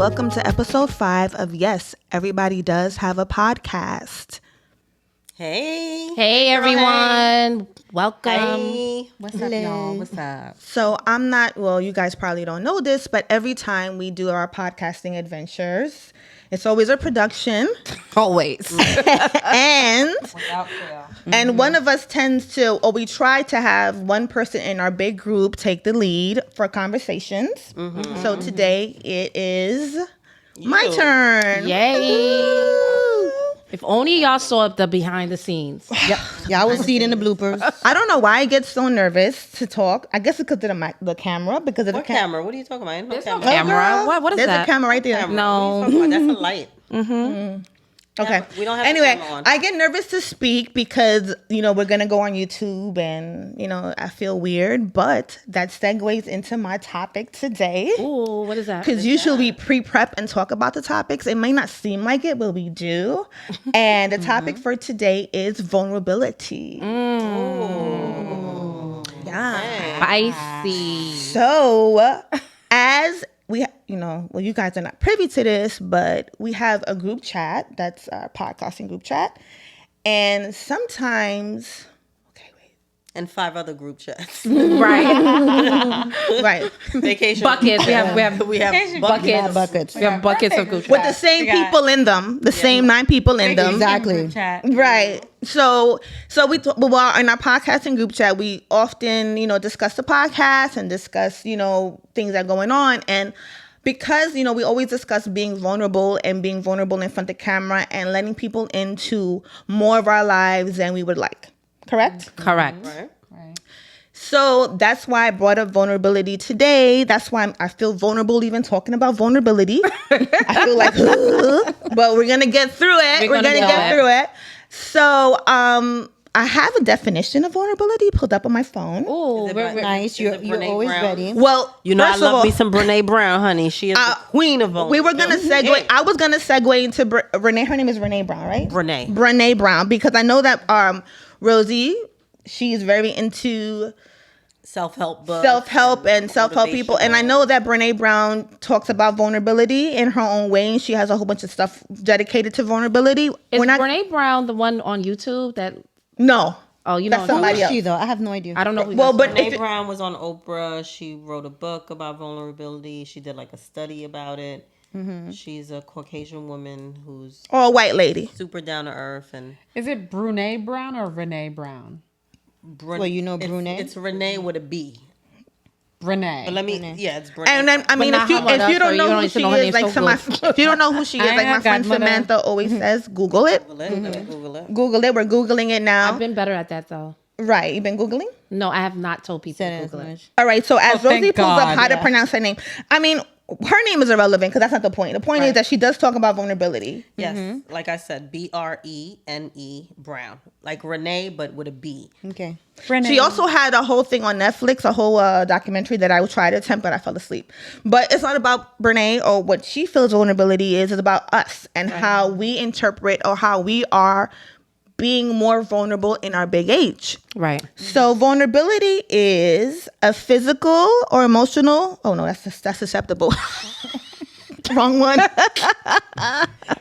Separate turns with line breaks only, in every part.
welcome to episode 5 of Yes, Everybody Does Have a Podcast.
Hey everyone. Welcome.
Hey.
What's up, y'all? What's up?
So you guys probably don't know this, but every time we do our podcasting adventures, it's always a production.
Always.
And one of us tends to, or we try to have one person in our big group take the lead for conversations. So today it is my turn.
Yay. If only y'all saw the behind the scenes.
Y'all will see it in the bloopers.
I don't know why I get so nervous to talk. I guess it's because of the camera. Because of
What
the
camera? What are you talking about? Ain't no
There's no
camera.
camera. What is
There's
that?
a camera right there.
Camera.
No.
What are you talking about? That's a light.
Okay.
We don't have the
anyway,
camera on.
I get nervous to speak because, we're going to go on YouTube and, I feel weird. But that segues into my topic today.
Ooh, what is that?
Because usually we pre-prep and talk about the topics. It may not seem like it, but we do. And the topic for today is vulnerability. Yeah.
Spicy.
So, as we, you guys are not privy to this, but we have a group chat. That's our podcasting group chat. And sometimes,
And 5 other group chats.
Right.
right,
Vacation
Buckets. We have
buckets.
Buckets.
We have buckets of Gucci.
with the same people in them, the same 9 people in them.
Exactly.
Right. So in our podcasting group chat, we often, discuss the podcast and discuss, things that are going on. And because, we always discuss being vulnerable and being vulnerable in front of the camera and letting people into more of our lives than we would like. Correct?
Correct.
Right?
So that's why I brought up vulnerability today. That's why I feel vulnerable even talking about vulnerability. I feel like, but we're going to get through it. We're going to get through it. So I have a definition of vulnerability pulled up on my phone.
Ooh,
Nice. You're
Brene
always
Brown?
ready.
Well,
You know, I
first of
love
all,
me some Brene Brown, honey. She is the queen of vulnerability.
we were going to segue. I was going to segue into Renee. Her name is Renee Brown, right? Brene Brown, because I know that Rosie, she's very into
self-help books.
and self-help people. And I know that Brene Brown talks about vulnerability in her own way. And she has a whole bunch of stuff dedicated to vulnerability.
is Brene Brown the one on YouTube that?
No.
Oh, you
That's
know
somebody
Who is
else.
she though? I have no idea.
I don't know. Who
Well,
that's
but
from.
Brene Brown was on Oprah. She wrote a book about vulnerability. She did like a study about it. She's a Caucasian woman who's
Or a white lady.
super down to earth. And
Is it Brene Brown or Renee Brown?
Well, you know Brene?
It's Renee with a B.
Renee.
But it's Brene.
And then, I mean,
not
if you
how about us,
don't
or
know
you
who
don't need
she
to know her
is,
name
like
so
if you don't know who she is, like my friend
godmother.
Samantha always says, Google it.
Google it. Google it.
Google it. We're Googling it now.
I've been better at that though.
Right. You've been Googling?
No, I have not told people
Said
to
it as
Google it.
much.
All right. So as
thank
Rosie pulls up
God,
how to
yeah.
pronounce her name, I mean, her name is irrelevant because that's not the point. The point is that she does talk about vulnerability.
Yes, like I said, Brene Brown, like Renee, but with a B.
Okay.
She also had a whole thing on Netflix, a whole documentary that I would try to attempt, but I fell asleep. But it's not about Brene or what she feels vulnerability is. It's about us and how we interpret or how we are being more vulnerable in our big age.
Right.
So vulnerability is a physical or emotional. Oh no, that's susceptible. Wrong one.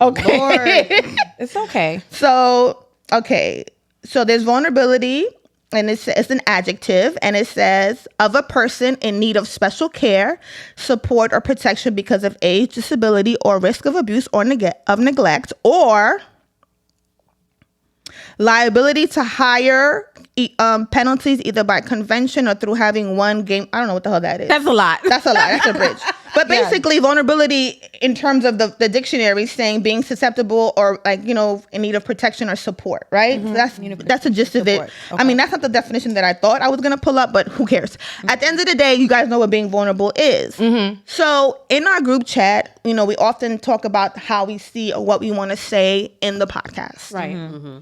Okay.
It's okay.
So there's vulnerability, and it's an adjective, and it says of a person in need of special care, support, or protection because of age, disability, or risk of abuse or neglect, or liability to higher penalties either by convention or through having one game. I don't know what the hell that is.
That's a lot.
That's a lot. That's a bridge. But basically, vulnerability in terms of the dictionary is saying being susceptible or in need of protection or support, right? So that's the gist of it.
Okay.
I mean, that's not the definition that I thought I was going to pull up, but who cares? At the end of the day, you guys know what being vulnerable is. So in our group chat, we often talk about how we see or what we want to say in the podcast.
Right.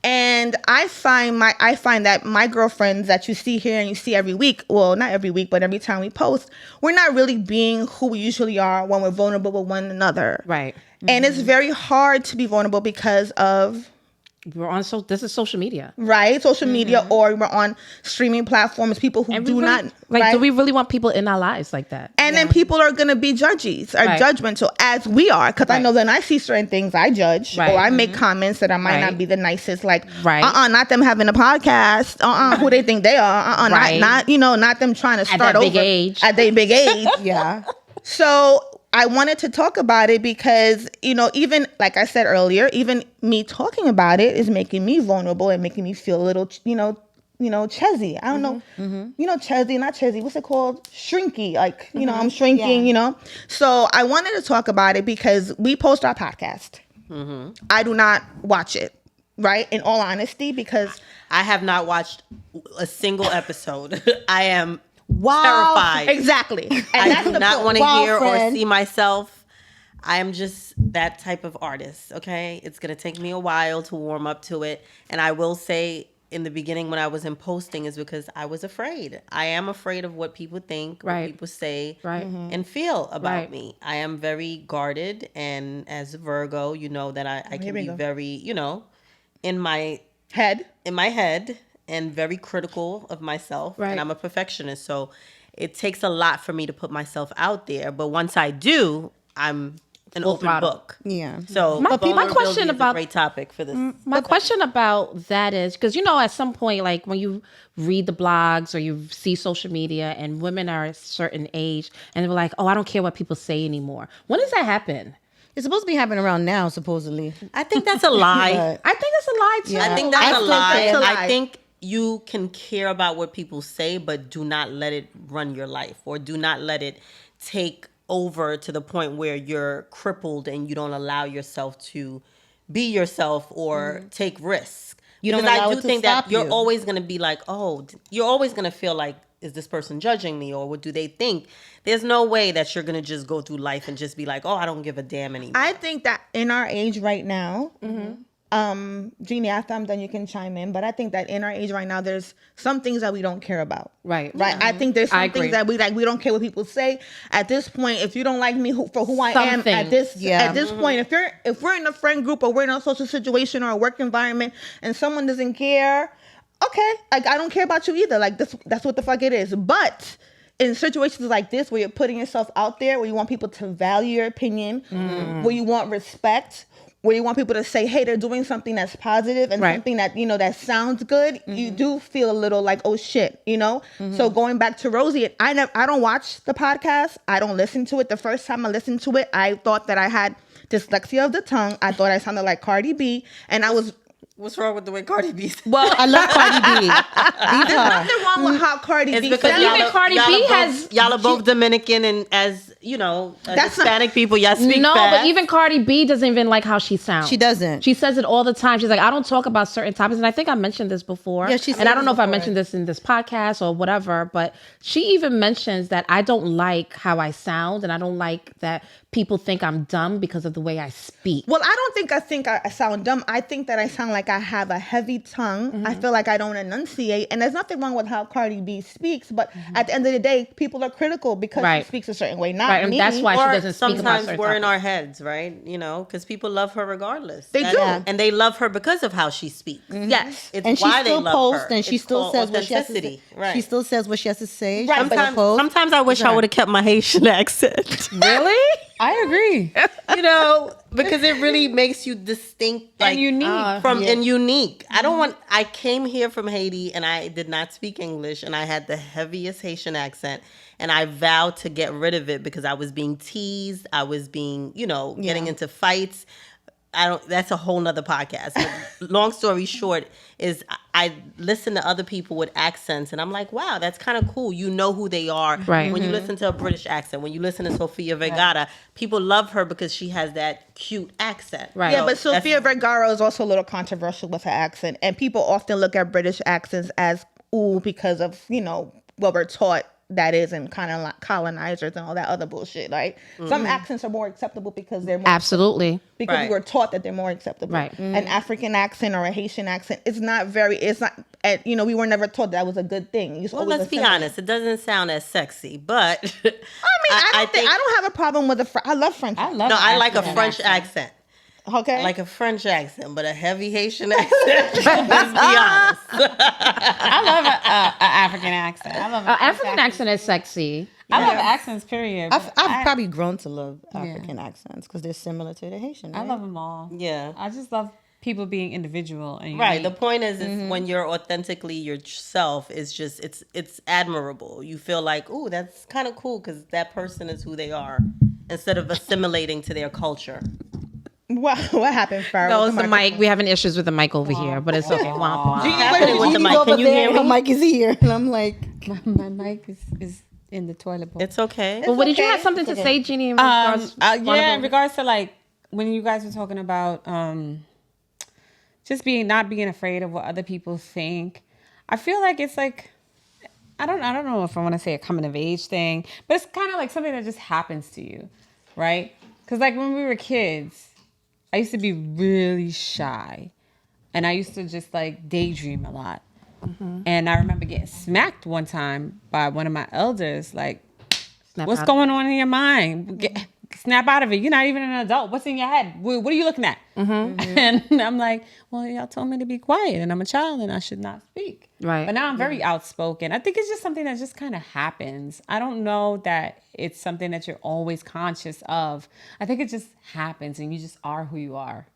And I find that my girlfriends that you see here and you see every week, well, not every week, but every time we post, we're not really being who we usually are when we're vulnerable with one another.
Right.
And it's very hard to be vulnerable because of
We're on this is social media.
right? Social media, or we're on streaming platforms. People who
And
do
we really,
not
like,
right?
do we really want people in our lives like that?
And then people are going to be judges or
Right.
judgmental as we are. Because I know
Right.
when I see certain things, I judge
Right.
or I make comments that I might not
Right.
be the nicest. Like,
Right.
not them having a podcast. Who they think they are.
Right.
Not not them trying to start
that
over
big age.
at their big age.
Yeah.
So I wanted to talk about it because, even like I said earlier, even me talking about it is making me vulnerable and making me feel a little, chesy. I don't know, chesy, not chesy. What's it called? Shrinky. Like, I'm shrinking, So I wanted to talk about it because we post our podcast. I do not watch it, right? In all honesty, because
I have not watched a single episode. I am
Wow.
terrified.
exactly. And
I
that's
do
the
not
point.
want to
Wow,
hear or
friend.
see myself. I am just that type of artist, okay? It's going to take me a while to warm up to it. And I will say in the beginning when I was in posting is because I was afraid. I am afraid of what people think,
Right.
what people say
Right.
and feel about
Right.
me. I am very guarded. And as a Virgo, you know that I can
we
be
go.
very, in my
Head.
head and very critical of myself.
Right.
And I'm a perfectionist. So it takes a lot for me to put myself out there. But once I do, I'm an
Full
open
throttle.
book.
Yeah.
So
My
vulnerability
question
is
about-
a great topic for this.
My question about that is because at some point, like when you read the blogs or you see social media and women are a certain age and they're like, oh, I don't care what people say anymore. When does that happen?
It's supposed to be happening around now, supposedly.
I think that's a lie.
But
I think it's a lie too.
Yeah.
I think that's
I
a
think
lie.
it's a lie.
I think you can care about what people say, but do not let it run your life, or do not let it take over to the point where you're crippled and you don't allow yourself to be yourself or take risks.
You don't
Because
allow
I
it
do
to
think that
stop
you're
you.
always going to be like, you're always going to feel like, is this person judging me, or what do they think? There's no way that you're going to just go through life and just be like, oh, I don't give a damn anymore.
I think that in our age right now, Jeannie, after I'm done, you can chime in. But I think that in our age right now, there's some things that we don't care about.
Right.
Right. I think there's
I
some things
agree.
that we like. We don't care what people say. At this point, if you don't like me for who I
Some
am,
things.
at this point, if we're in a friend group or we're in a social situation or a work environment, and someone doesn't care, okay, like I don't care about you either. Like that's what the fuck it is. But in situations like this, where you're putting yourself out there, where you want people to value your opinion, where you want respect, where you want people to say, hey, they're doing something that's positive and
Right.
something that, that sounds good, you do feel a little like, oh shit, So going back to Rosie, I don't watch the podcast. I don't listen to it. The first time I listened to it, I thought that I had dyslexia of the tongue. I thought I sounded like Cardi B. And I was,
What's wrong with the way Cardi B says?
well,
I love Cardi B.
there's nothing wrong with how Cardi
It's
B
because
sounds.
even Cardi B has-
y'all are both Dominican, and as
That's
Hispanic people, y'all speak
No,
fast.
but even Cardi B doesn't even like how she sounds.
She doesn't.
She says it all the time. She's like, I don't talk about certain topics. And I think I mentioned this before.
Yeah, she said
and I don't
this
know if I
before.
mentioned this in this podcast or whatever, but she even mentions that I don't like how I sound and I don't like that people think I'm dumb because of the way I speak.
Well, I don't think I sound dumb. I think that I sound like I have a heavy tongue. I feel like I don't enunciate. And there's nothing wrong with how Cardi B speaks. But at the end of the day, people are critical because
Right.
she speaks a certain way. Not
Right, and
me.
that's why she
Or
doesn't speak about
sometimes
certain
we're in
topics.
our heads, right? Because people love her regardless.
They do.
And they love her because of how she speaks.
Yes.
It's
And she
why
still
they love
posts
her.
and she
It's
still
called
says what she has to say.
authenticity. Right.
She still says what she has to say.
Right,
She
but
still posts.
Sometimes I wish I would have kept my Haitian accent.
Really?
I agree.
Because it really makes you distinct,
And unique.
and unique. I came here from Haiti and I did not speak English and I had the heaviest Haitian accent and I vowed to get rid of it because I was being teased. I was being, getting into fights. That's a whole nother podcast. But long story short is I listen to other people with accents and I'm like, wow, that's kind of cool. You know who they are.
Right.
When you listen to a British accent, when you listen to Sofia Vergara, people love her because she has that cute accent.
Right.
Yeah,
So
but Sofia Vergara is also a little controversial with her accent. And people often look at British accents as, ooh, because of, what we're taught that is and kind of like colonizers and all that other bullshit. Like some accents are more acceptable because they're more
Absolutely.
because
Right.
we were taught that they're more acceptable.
Right.
An African accent or a Haitian accent is not we were never taught that was a good thing. You
Well, let's be honest. It doesn't sound as sexy, but
I mean, I don't have a problem with I love French.
I love
no, I like a
African
French
accent.
accent.
Okay.
Like a French accent, but a heavy Haitian accent. Let's be honest.
I love an African accent. I love
African accent is sexy.
I love accents. Period.
I've probably grown to love African accents because they're similar to the Haitian.
I
Right?
love them all.
Yeah.
I just love people being individual and
Right. The
unique.
point is when you're authentically yourself, it's just it's admirable. You feel like, ooh, that's kind of cool because that person is who they are, instead of assimilating to their culture.
what happened, Farrah?
No,
with
it's the mic. We're having issues with the mic over here, but it's okay. Womp womp.
What's happening with the
Jeannie's
mic?
over
Can you
there,
hear
her
me?
mic is here, and I'm like,
My mic is in the toilet bowl.
It's okay.
But what did you
okay.
have something to say, Jeannie? In regards,
Yeah, in regards to like when you guys were talking about just not being afraid of what other people think. I feel like it's like I don't know if I want to say a coming of age thing, but it's kind of like something that just happens to you, right? Because like when we were kids, I used to be really shy, and I used to just like daydream a lot. And I remember getting smacked one time by one of my elders, like,
Snap
what's
out.
going on in your mind? Snap out of it. You're not even an adult. What's in your head? What are you looking at? And I'm like, well, y'all told me to be quiet, and I'm a child, and I should not speak.
Right.
But now I'm very outspoken. I think it's just something that just kind of happens. I don't know that it's something that you're always conscious of. I think it just happens, and you just are who you are.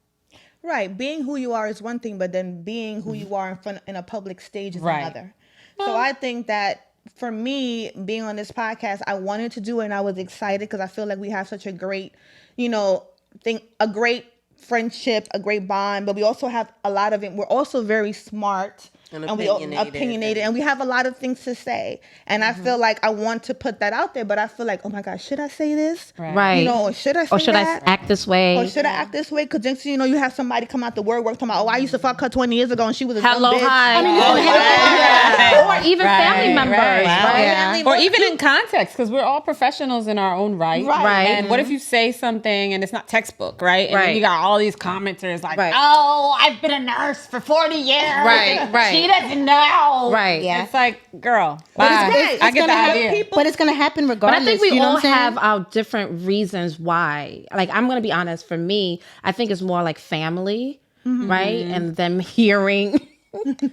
Right. Being who you are is one thing, but then being who you are in a public stage is
Right.
another. So I think that for me, being on this podcast, I wanted to do it and I was excited because I feel like we have such a great, a great friendship, a great bond, but we also have a lot of it. We're also very smart.
And
we opinionated, and we have a lot of things to say. And I feel like I want to put that out there, but I feel like, oh my God, should I say this?
Right.
Or should I say
Or should
that?
I act this way?
Or should I act this way? Because next thing you know, you have somebody come out the word work talking about, oh, I used to fuck her 20 years ago and she was a dumb
Hello,
bitch.
hi. Or even family members,
Wow.
right?
Yeah.
Or even in context, because we're all professionals in our own right.
Right.
And what if you say something and it's not textbook, right? And
Right.
then you got all these commenters like,
Right.
oh, I've been a nurse for 40 years.
Right, right.
She doesn't know.
Right.
Yeah.
It's like, girl,
But
bye.
it's
I get the
gonna happen.
idea.
But it's gonna happen
But
regardless.
I think we
you know
all
what I'm saying?
have our different reasons why. Like, I'm going to be honest, for me, I think it's more like family, right? And them hearing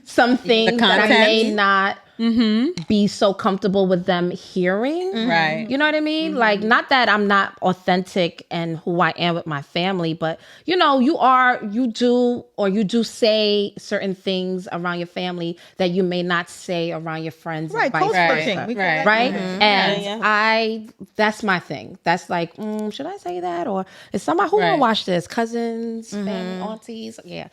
some things that I may
content.
not be so comfortable with them hearing.
Right.
You know what I mean? Like, not that I'm not authentic and who I am with my family, but you do say certain things around your family that you may not say around your friends. and
Right,
vice
code
versa.
switching. We call
Right.
that-
Right. And
Yeah.
that's my thing. That's like, should I say that? Or is somebody who
Right.
want to watch this? Cousins, family, aunties. Yeah.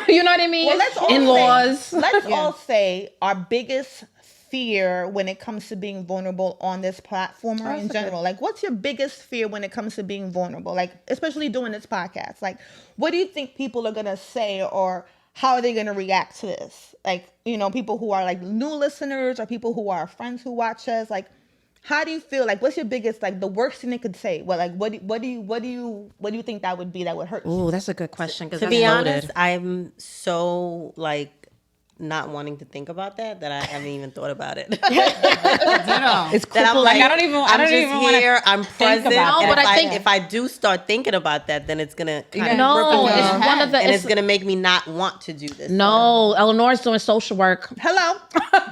You know what I mean?
Well, let's all
in-laws.
Say, let's all say our biggest fear when it comes to being vulnerable on this platform or in general. Like, what's your biggest fear when it comes to being vulnerable? Like, especially doing this podcast. Like, what do you think people are gonna say, or how are they gonna react to this? Like, people who are like new listeners or people who are friends who watch us. Like, how do you feel? Like, what's your biggest, like, the worst thing they could say? Well, like, what do you think that would be that would hurt you?
Ooh, that's a good question.
To be honest, I'm so like not wanting to think about that I haven't even thought about it.
It's
That I'm like,
I don't even wanna
here. I'm present.
about
and
it. No, but I think-
if I do start thinking about that, then it's gonna kind
No,
of ripple
it's
down,
one of the.
and it's gonna make me not want to do this.
No, Eleanor's doing social work.
Hello,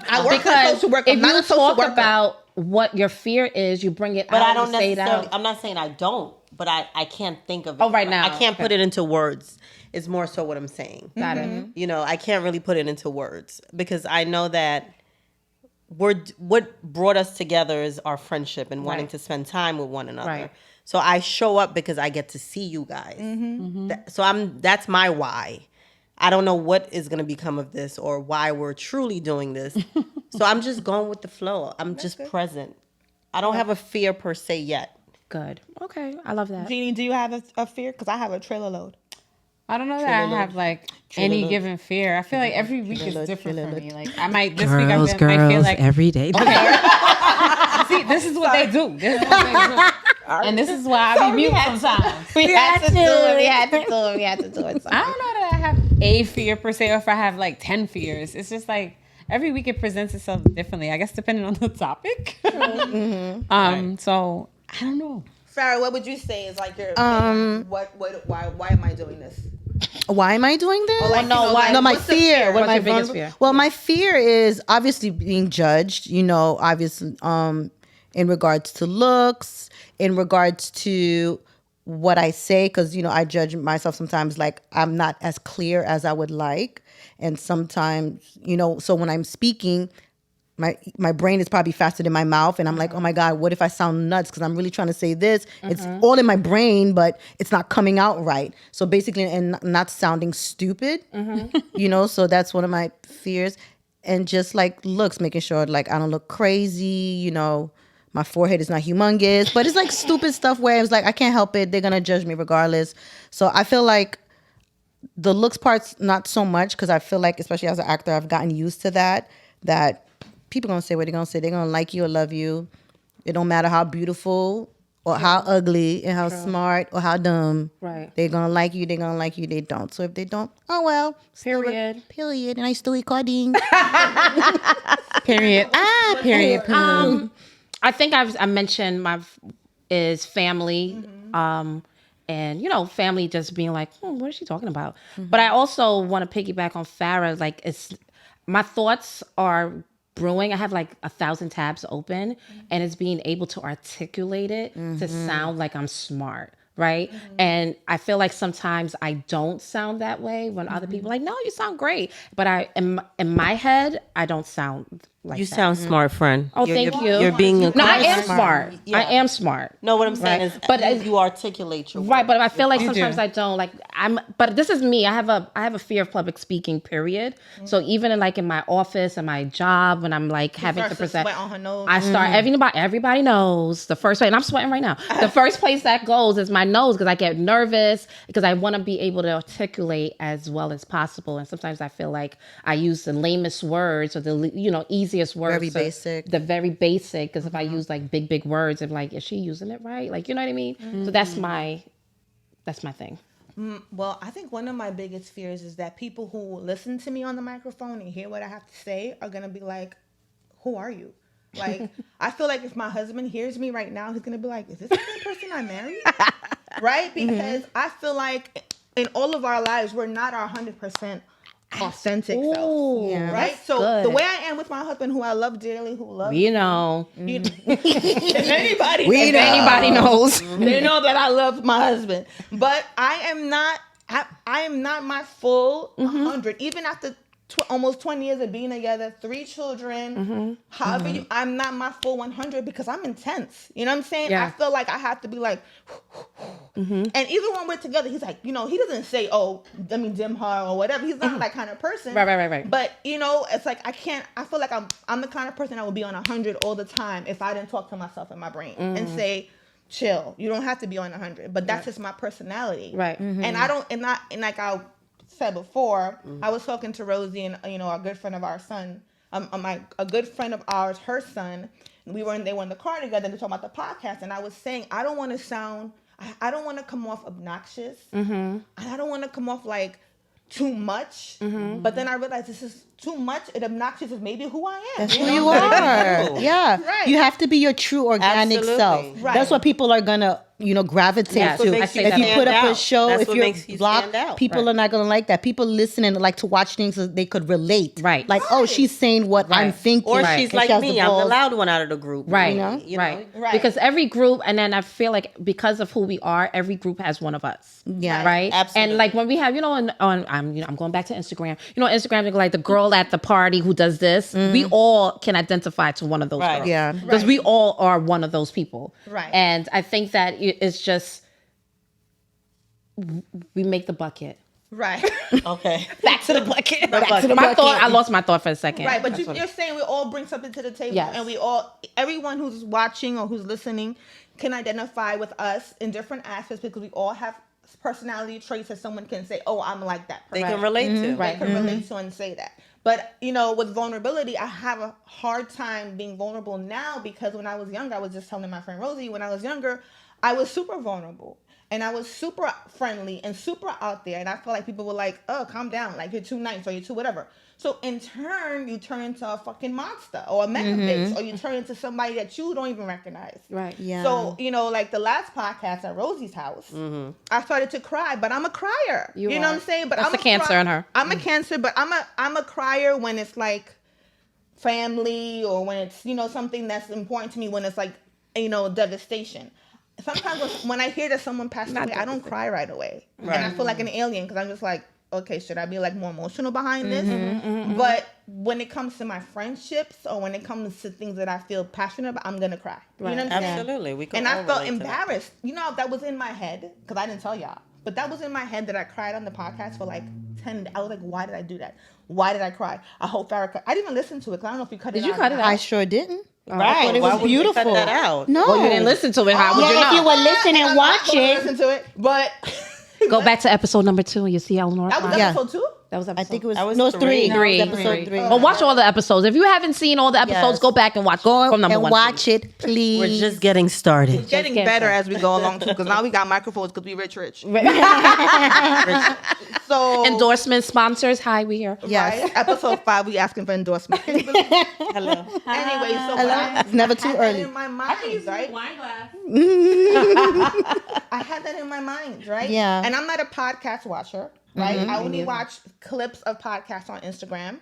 I work for
Because
social work. I'm
if
not
you
a social
talk
worker.
about what your fear is, you bring it
But
out.
I don't
you say it
necessarily.
out.
I'm not saying I don't, but I can't think of it.
Oh, right now.
I can't put it into words. It's more so what I'm saying.
Got it.
I can't really put it into words because I know that what brought us together is our friendship and wanting
Right.
to spend time with one another.
Right.
So I show up because I get to see you guys. That's my why. I don't know what is going to become of this or why we're truly doing this. So I'm just going with the flow. I'm just present. I don't have a fear per se yet.
Good. Okay, I love that.
Jeannie, do you have a fear? Because I have a trailer load.
I don't know that I have like any given fear. I feel like every week is different for me. Like I might this week I might feel like
every day.
see this is what they do. This is what they do. And this is why I be mute sometimes.
We had to do it. We had to do it.
I don't know that I have a fear per se, or if I have like 10 fears. It's just like every week it presents itself differently. I guess depending on the topic. So I don't know.
Farrah, what would you say is like your why am I doing this?
Why am I doing this?
Or like,
no,
you know,
why-
like,
No, my
what's the
fear.
What's your biggest fear?
Well, my fear is obviously being judged. You know, obviously, in regards to looks, in regards to what I say, because you know, I judge myself sometimes. Like I'm not as clear as I would like, and sometimes, you know, so when I'm speaking, my brain is probably faster than my mouth, and I'm like, oh my God, what if I sound nuts? Because I'm really trying to say this. It's all in my brain, but it's not coming out right. So basically, and not sounding stupid, you know. So that's one of my fears, and just like looks, making sure like I don't look crazy, you know. My forehead is not humongous, but it's like stupid stuff where it's like I can't help it. They're gonna judge me regardless. So I feel like the looks part's not so much, because I feel like, especially as an actor, I've gotten used to that people gonna say what they're gonna say. They're gonna like you or love you. It don't matter how beautiful or how ugly and how smart or how dumb.
Right.
They're gonna like you. They're gonna like you. They don't. So if they don't, oh well.
Period.
Period. And I still recording.
Period. Period.
I think I mentioned is family, and you know, family just being like, what is she talking about? But I also want to piggyback on Farrah. Like, my thoughts are brewing. I have like 1,000 tabs open, and it's being able to articulate it to sound like I'm smart. Right. And I feel like sometimes I don't sound that way when other people are like, no, you sound great. But in my head, I don't sound like
You
that.
sound smart, friend.
Oh, thank you.
You're being
No, I am
smart.
smart.
Yeah.
I am smart.
No, what I'm saying
Right.
is,
But
you articulate your
Right,
words.
but I feel like
You
sometimes
do.
I don't like. But this is me. I have a fear of public speaking. Period. So even in my office and my job, when I'm like having to
starts to
present,
sweat on her nose.
I start. Everybody knows the first place, and I'm sweating right now. The first place that goes is my nose, because I get nervous, because I want to be able to articulate as well as possible. And sometimes I feel like I use the lamest words or the easiest words.
Very
or
basic.
The very basic, because if I use like big words, I'm like, is she using it right? Like, you know what I mean? So that's my thing.
Well, I think one of my biggest fears is that people who listen to me on the microphone and hear what I have to say are gonna be like, who are you? Like, I feel like if my husband hears me right now, he's gonna be like, is this the same person I married? Right? Because I feel like in all of our lives, we're not our 100% authentic self.
Ooh,
Yeah.
Right?
that's
So
good.
the way I am with my husband, who I love dearly, who loves
You know,
you know, if anybody,
if anybody knows.
they know that I love my husband. But I am not. I am not my full 100. Even after almost 20 years of being together, 3 children, however I'm not my full 100, because I'm intense. You know what I'm saying?
Yeah.
I feel like I have to be like, and even when we're together, he's like, you know, he doesn't say, oh, let me dim her or whatever. He's not that kind of person.
Right.
But you know, it's like I feel like I'm the kind of person that would be on 100 all the time if I didn't talk to myself in my brain and say, chill. You don't have to be on 100. But that's just my personality.
Right.
And I don't, and like I said before, I was talking to Rosie and a good friend of our son, a good friend of ours, her son. And they were in the car together and they talking about the podcast. And I was saying, I don't want to come off obnoxious. And I don't want to come off like too much. But then I realized this is too much and obnoxious is maybe who I am.
That's who
know?
you are. Yeah.
Right.
You have to be your true organic
Absolutely.
self.
Right.
That's what people are gonna, gravitate
Yes,
to.
I say
If
that
you
all
put
the
up a
time.
show,
That's
if
what
you're
makes you
blocked,
stand out.
people are not gonna like that. People listen and like to watch things so they could relate.
Right.
Like, oh, she's saying what I'm
Right.
thinking.
Or
Right.
she's
And
like
she has
me.
the
I'm the
balls.
loud one out of the group.
Right.
You know?
Right.
Right.
Because every group, and then I feel like because of who we are, every group has one of us.
Yeah.
Right.
Absolutely.
And like when we have, I'm going back to Instagram. Instagram is like the girl at the party who does this. We all can identify to one of those
Right.
girls.
Yeah.
Because we all are one of those people.
Right.
And I think that it's just we make the bucket.
Right.
Okay.
Back to the bucket.
Back to the
my thought. I lost my thought for a second.
Right, but
That's what
you're saying we all bring something to the table,
Yes.
and everyone who's watching or who's listening can identify with us in different aspects because we all have personality traits that someone can say, "Oh, I'm like that."
They
person.
can relate to.
They can relate to and say that. But with vulnerability, I have a hard time being vulnerable now because when I was younger, I was just telling my friend Rosie, when I was younger, I was super vulnerable. And I was super friendly and super out there. And I felt like people were like, oh, calm down. Like, you're too nice or you're too whatever. So in turn, you turn into a fucking monster or a mega bitch, or you turn into somebody that you don't even recognize.
Right.
Yeah.
So, like the last podcast at Rosie's house, I started to cry, but I'm a crier. You know what I'm saying? But
That's
I'm
the cancer in her.
I'm a cancer, but I'm a crier when it's like family or when it's, something that's important to me, when it's like, devastation. Sometimes when I hear that someone passed away, I don't cry right away. Right. And I feel like an alien because I'm just like, okay, should I be like more emotional behind this? But when it comes to my friendships or when it comes to things that I feel passionate about, I'm going to cry.
Right.
You know what I'm saying?
Absolutely. We can
And
all
I felt
relate to that.
embarrassed. That was in my head because I didn't tell y'all. But that was in my head that I cried on the podcast for like 10. I was like, why did I do that? Why did I cry? I hope Farrah cut. I didn't even listen to it because I don't know if you cut it out.
Did you cut it out?
I sure didn't.
Right.
I thought it
Why
was
would you
beautiful.
cut that out?
No.
Well, you didn't listen to it. How would you
Yeah,
know?
if you would listen and watch it.
Listen to it, but
Go back to episode number 2 and you see Eleanor.
that was
Yeah.
episode 2.
That was episode.
I think it was.
I was
no, it's three.
three.
It was
Three.
episode 3.
But watch all the episodes. If you haven't seen all the episodes,
Yes.
go back and watch
Go
from number
and
1.
watch it, please.
We're just getting started.
Getting
get
better
some.
as we go along too, because now we got microphones because we rich. So
Endorsements, sponsors. Hi, we here.
Yes.
right? Episode 5, we asking for endorsement. Anyway,
Hello.
so I
It's never
had
too
that
early.
in my mind, right?
Wine glass.
I had that in my mind, right?
Yeah.
And I'm not a podcast watcher, right? I only watch clips of podcasts on Instagram.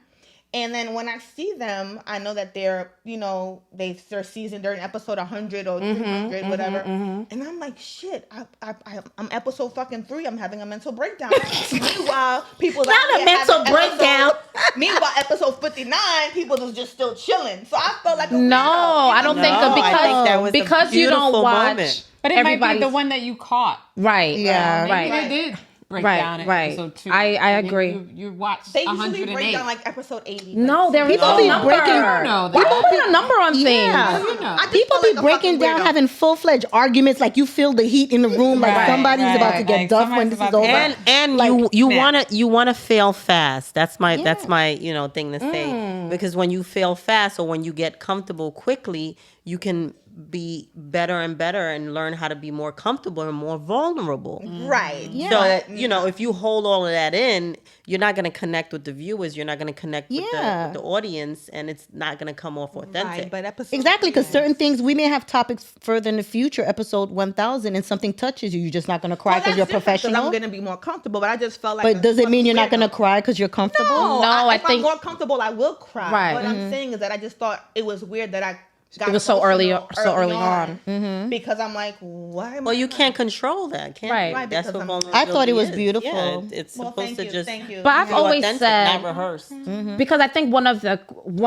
And then when I see them, I know that they're, they're seasoned, they're in episode 100 or 200, whatever. And I'm like, shit, I'm episode fucking 3. I'm having a mental breakdown. Meanwhile, people
Not a mental breakdown.
Meanwhile, episode 59, people is just still chilling. So I felt like a
No,
weirdo.
I don't think
No,
so
I think that was a
because you don't
beautiful
watch.
moment.
But it might be
everybody's-
the one that you caught.
Right.
Yeah.
Maybe
Right.
they did break
Right,
down at
right.
episode 2.
I
And then
agree.
You watched
They usually
108.
break down like episode 80.
No, there is
People
no
be
number.
breaking-
I know that.
People put a number on
Yeah.
things.
You know.
I just
People
feel
be
like a
breaking
fucking
down,
weirdo.
having full-fledged arguments, like you feel the heat in the room, like
Right,
somebody's about to
right.
get
Like
duffed when
somebody's
this is
about
over.
to-
And
Like,
you wanna fail fast. That's my thing to say,
Mm.
because when you fail fast or when you get comfortable quickly, you can be better and better and learn how to be more comfortable and more vulnerable.
Right.
Yeah.
So,
But,
if you hold all of that in, you're not going to connect with the viewers. You're not going to connect with
Yeah.
the audience, and it's not going to come off authentic.
Right, but episode
Exactly, because certain things, we may have topics further in the future, episode 1000, and something touches you. You're just not going to cry
Well,
because
that's
you're
different 'cause
professional.
I'm gonna be more comfortable, but I just felt like.
But
a
does it mean you're not
fucking
going to
weirdo.
cry because you're comfortable?
No,
No, I
if
think-
I'm more comfortable, I will cry.
Right.
What I'm saying is that I just thought it was weird that I got
It was so early
emotional
on.
because I'm like, why? Am
Well,
I
you
crying?
can't control that, can
Right.
you?
Right,
That's
because
what
I'm-
vulnerability
I thought it was
is.
beautiful.
Yeah, it's
Well,
supposed
thank
to
you,
just
thank you.
But I've
be
always
authentic,
said,
not rehearsed.
because I think one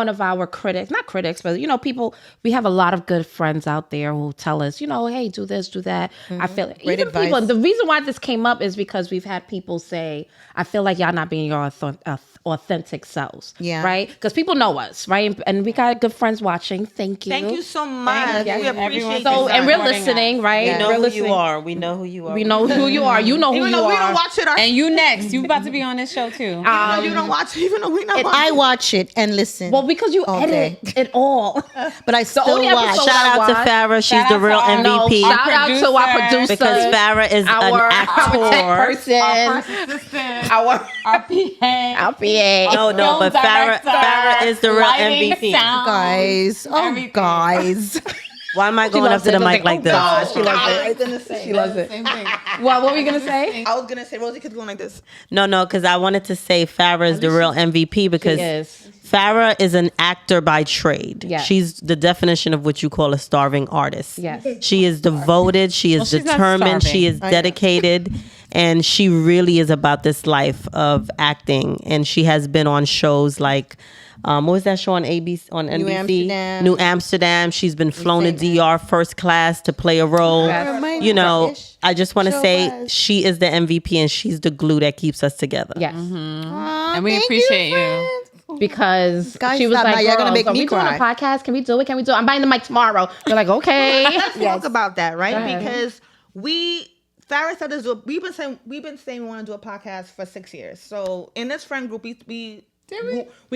of our critics, not critics, but people, we have a lot of good friends out there who tell us, hey, do this, do that. I feel
Great
even
advice.
people. The reason why this came up is because we've had people say, I feel like y'all not being your authentic selves.
Yeah.
Right. Because people know us, right? And we got good friends watching. Thank you.
Thank you so much.
you.
We appreciate
So,
you.
and we're
Supporting
listening,
us.
right?
We know
We're
who
listening.
you are. We know who you are.
We know who you are. You know who
Even
you
though we
are.
don't watch it,
And you next. You about to be on this show too.
even though you don't watch it, even though we don't watch
I
it.
watch it and listen.
Well, because you
all
edit
day.
it all.
But I still
only
watch.
episode
Shout out to
watch.
Farrah. She's
Shout
the
out to
real
our-
No,
MVP.
shout out to our
producer.
producer.
Because Farrah is
our
an
our tech
actor.
person,
Our first assistant.
our
Our PA.
our PA.
No,
film
but Farrah
director,
is the real
lighting,
MVP.
sound.
Guys. Oh,
Everything.
guys.
Why am I going up to the mic like this?
She loves
I
it.
was gonna say.
She loves it.
Same thing.
What were we gonna say?
I was gonna say Rosie could go like this.
No, because I wanted to say Farrah is the real MVP because
Yes.
Farrah is an actor by trade.
Yes.
She's the definition of what you call a starving artist.
Yes.
She is devoted. She is
she's not
determined. She
starving.
is dedicated. And she really is about this life of acting. And she has been on shows like, what was that show on ABC, on NBC?
Amsterdam.
New Amsterdam. She's been flown to DR first class to play a role.
Yes.
Remind
You
me
know,
what-ish
I just want to
show
say
was.
she is the MVP and she's the glue that keeps us together.
Yes.
Aw,
And we
thank
appreciate you.
friends.
Because
Guys,
she was
stop
like,
now. You're gonna
"Girls,
make
are
me
we doing a
cry."
podcast? Can we do it? Can we do it? I'm buying the mic tomorrow." We're like, okay.
Let's talk about that, right?
ahead.
Because Farrah said this. We've been saying we want to do a podcast for 6 years. So in this friend group, we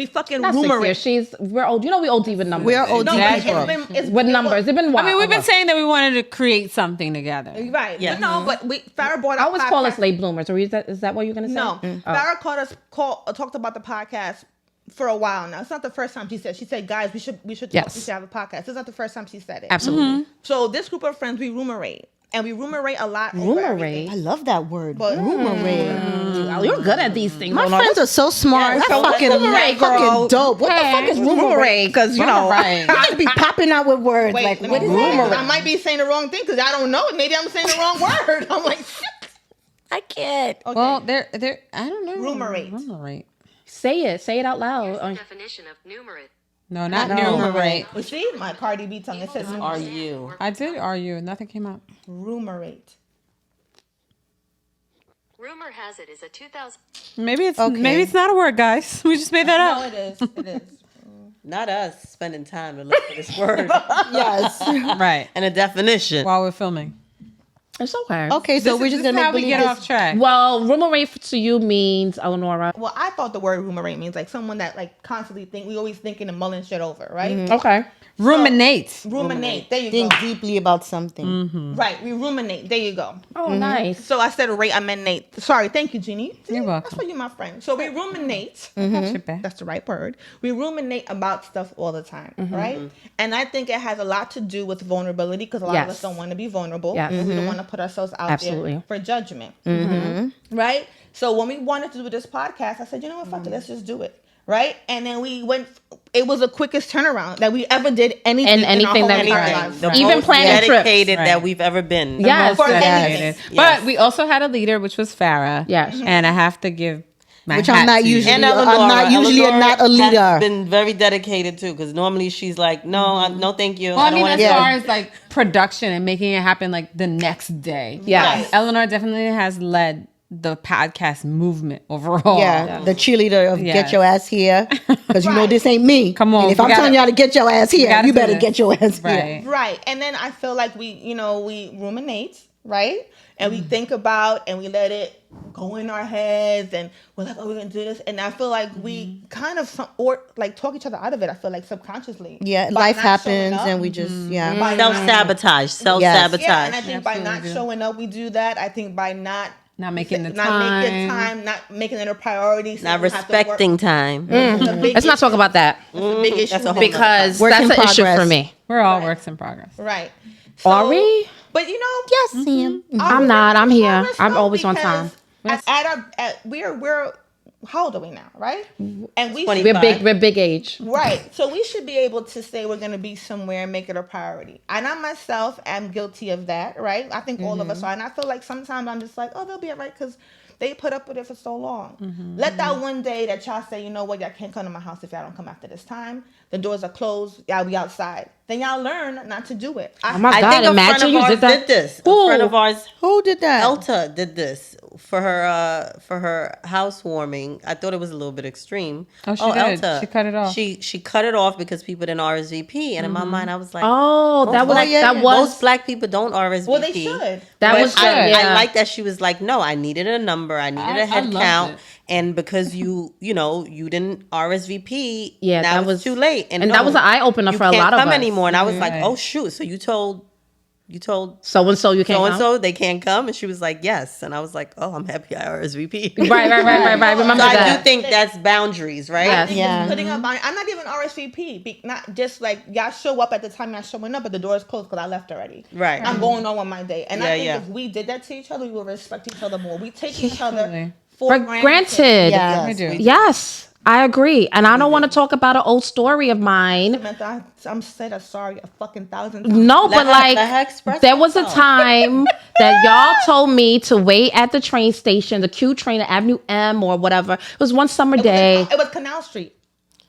fucking
Not 6
rumor
years.
it.
We're old. We're OD with numbers.
We are OD
No,
Exactly.
but it's
with numbers. It's been wild.
I mean, we've been saying that we wanted to create something together.
Right.
Yeah.
But no, but Farrah brought
I
up.
always call us
podcast-
late bloomers. Or is that what you're gonna say?
No, Farrah talked about the podcast for a while now. It's not the first time she said. She said, "Guys, we should talk,
Yes.
we should have a podcast." It's not the first time she said it.
Absolutely.
So this group of friends, we roomerate, and we roomerate a lot. over everything.
I love that word.
But
Oh, you're good at these things.
My friends are so smart.
Yeah,
That's
so
fucking,
roomerate, girl.
fucking dope. What the fuck is roomerate?
Because you know,
Right.
I just be popping out with words
wait,
like,
let
what
me-
is that?
I might be saying the wrong thing because I don't know it. Maybe I'm saying the wrong word. I'm like, shit.
I can't.
Okay.
Well, they're I don't know.
Roomerate.
Roomerate.
say it out loud.
Definition of numerate.
No, not
No.
numerate.
Well, see, my Cardi B tongue. It says
Are you?
I did argue. Nothing came up.
roomerate.
Rumor has it is a 2000.
Maybe it's
Okay.
maybe it's not a word, guys. We just made that
No,
up.
it is. It is.
Not us spending time to look for this word
Yes.
Right.
and a definition.
While we're filming.
It's okay.
Okay, so we're just
This is
gonna
how we
believe
get
this.
off track.
Well, roomerate to you means Eleonora.
Well, I thought the word roomerate means like someone that like constantly think. We always thinking and mulling shit over, right?
Okay.
Ruminate.
Ruminate. There you
Think
go.
deeply about something.
Right. We ruminate. There you go.
Oh, nice.
So I said rate. I meant Nate. Sorry. Thank you, Jeannie. See,
You're welcome.
That's why you're my friend. So we ruminate.
Shit back.
That's the right word. We ruminate about stuff all the time, right? And I think it has a lot to do with vulnerability because a lot of
Yes.
us don't want to be vulnerable.
Yes.
And we don't want to put ourselves out
Absolutely.
there for judgment, right? So when we wanted to do this podcast, I said, you know what, fuck it, let's just do it, right? And then we went. It was the quickest turnaround that we ever did anything.
And
in our
anything
whole
that we
entire
did.
lives.
The
Even
most
planning trips.
dedicated that
Right.
we've ever been.
Yes.
For
Dedicated.
anything.
But we also had a leader, which was Farah.
Yes.
And I have to give my
Which
hat
I'm not
to you.
usually.
And
I'm
Eleanor,
not usually
Eleanor
not a leader.
has been very dedicated too, because normally she's like, no, no, thank you.
Well, I
don't
mean,
wanna
as
do
Yeah.
far as like production and making it happen like the next day.
Yes.
Eleanor definitely has led the podcast movement overall.
Yeah, the cheerleader of
Yes.
get your ass here, because you know
Right.
this ain't me.
Come on,
And if
we
I'm
gotta-
telling y'all to get your ass here,
gotta
you
do
better
this.
get your ass here.
Right.
Right. And then I feel like we ruminate, right? And we think about and we let it go in our heads and we're like, oh, we're going to do this. And I feel like we kind of talk each other out of it. I feel like subconsciously.
Yeah,
By
life
not showing
happens
up.
and we just, yeah.
By not-
Self-sabotage. Self-sabotage.
Yeah, and I think by not
Absolutely.
showing up, we do that. I think by not
making the
not making
time.
time, not making it a priority, so
Not
we have to work.
respecting time.
It's a big
Let's not
issue.
talk about that
It's a big issue
That's a whole
because
Work
that's
in
an issue
progress.
for me.
We're all works in progress.
right.
Are we?
But you know,
Yes, Sam.
I'm not. I'm here.
Let's
I'm
go,
always on time.
because we're how old are we now, right? And we
20.
We're big age.
right. So we should be able to say we're going to be somewhere and make it a priority. And I myself am guilty of that, right? I think all of us are. And I feel like sometimes I'm just like, oh, they'll be all right because they put up with it for so long. Let that one day that y'all say, you know what, y'all can't come to my house if y'all don't come after this time. The doors are closed. Y'all be outside. Then y'all learn not to do it.
Oh my
I
God!
think a
Imagine
friend
you
of ours
did that.
this.
Who?
A friend of ours,
Who did that?
Elta, did this for her housewarming. I thought it was a little bit extreme.
Oh, she did. She cut it off.
She cut it off because people didn't RSVP, and in my mind, I was like,
Oh, that was
yeah,
that
yeah.
was
most black people don't RSVP.
Well, they should.
that
But
was good.
I
Yeah.
like that she was like, no, I needed a number, I needed
I
a head
loved
count,
it.
and because you didn't RSVP,
Yeah,
now
that
it's
was
too late,
and that was an eye opener
you
for a
can't
lot of
come
us.
anymore. And I was like,
Right.
oh shoot, so you told
So and so you can't
so and
come?
so they can't come, and she was like, yes, and I was like, oh, I'm happy I RSVP.
Right. Remember
So I
that.
do think that's boundaries, right?
Yes.
Yeah.
Putting up, I'm not even RSVP. Not just like y'all show up at the time y'all showing up, but the door is closed because I left already.
Right.
I'm going on with my day, and I
Yeah,
think
yeah.
if we did that to each other, we would respect each other more. We take each other
Absolutely.
for
Granted.
Yeah.
We do.
Yes, I agree. And I don't want to talk about an old story of mine.
Samantha, I'm said sorry a fucking thousand times.
No, but
let her express
there was a
herself.
time that y'all told me to wait at the train station, the Q train at Avenue M or whatever. It was one summer day,
It was Canal Street.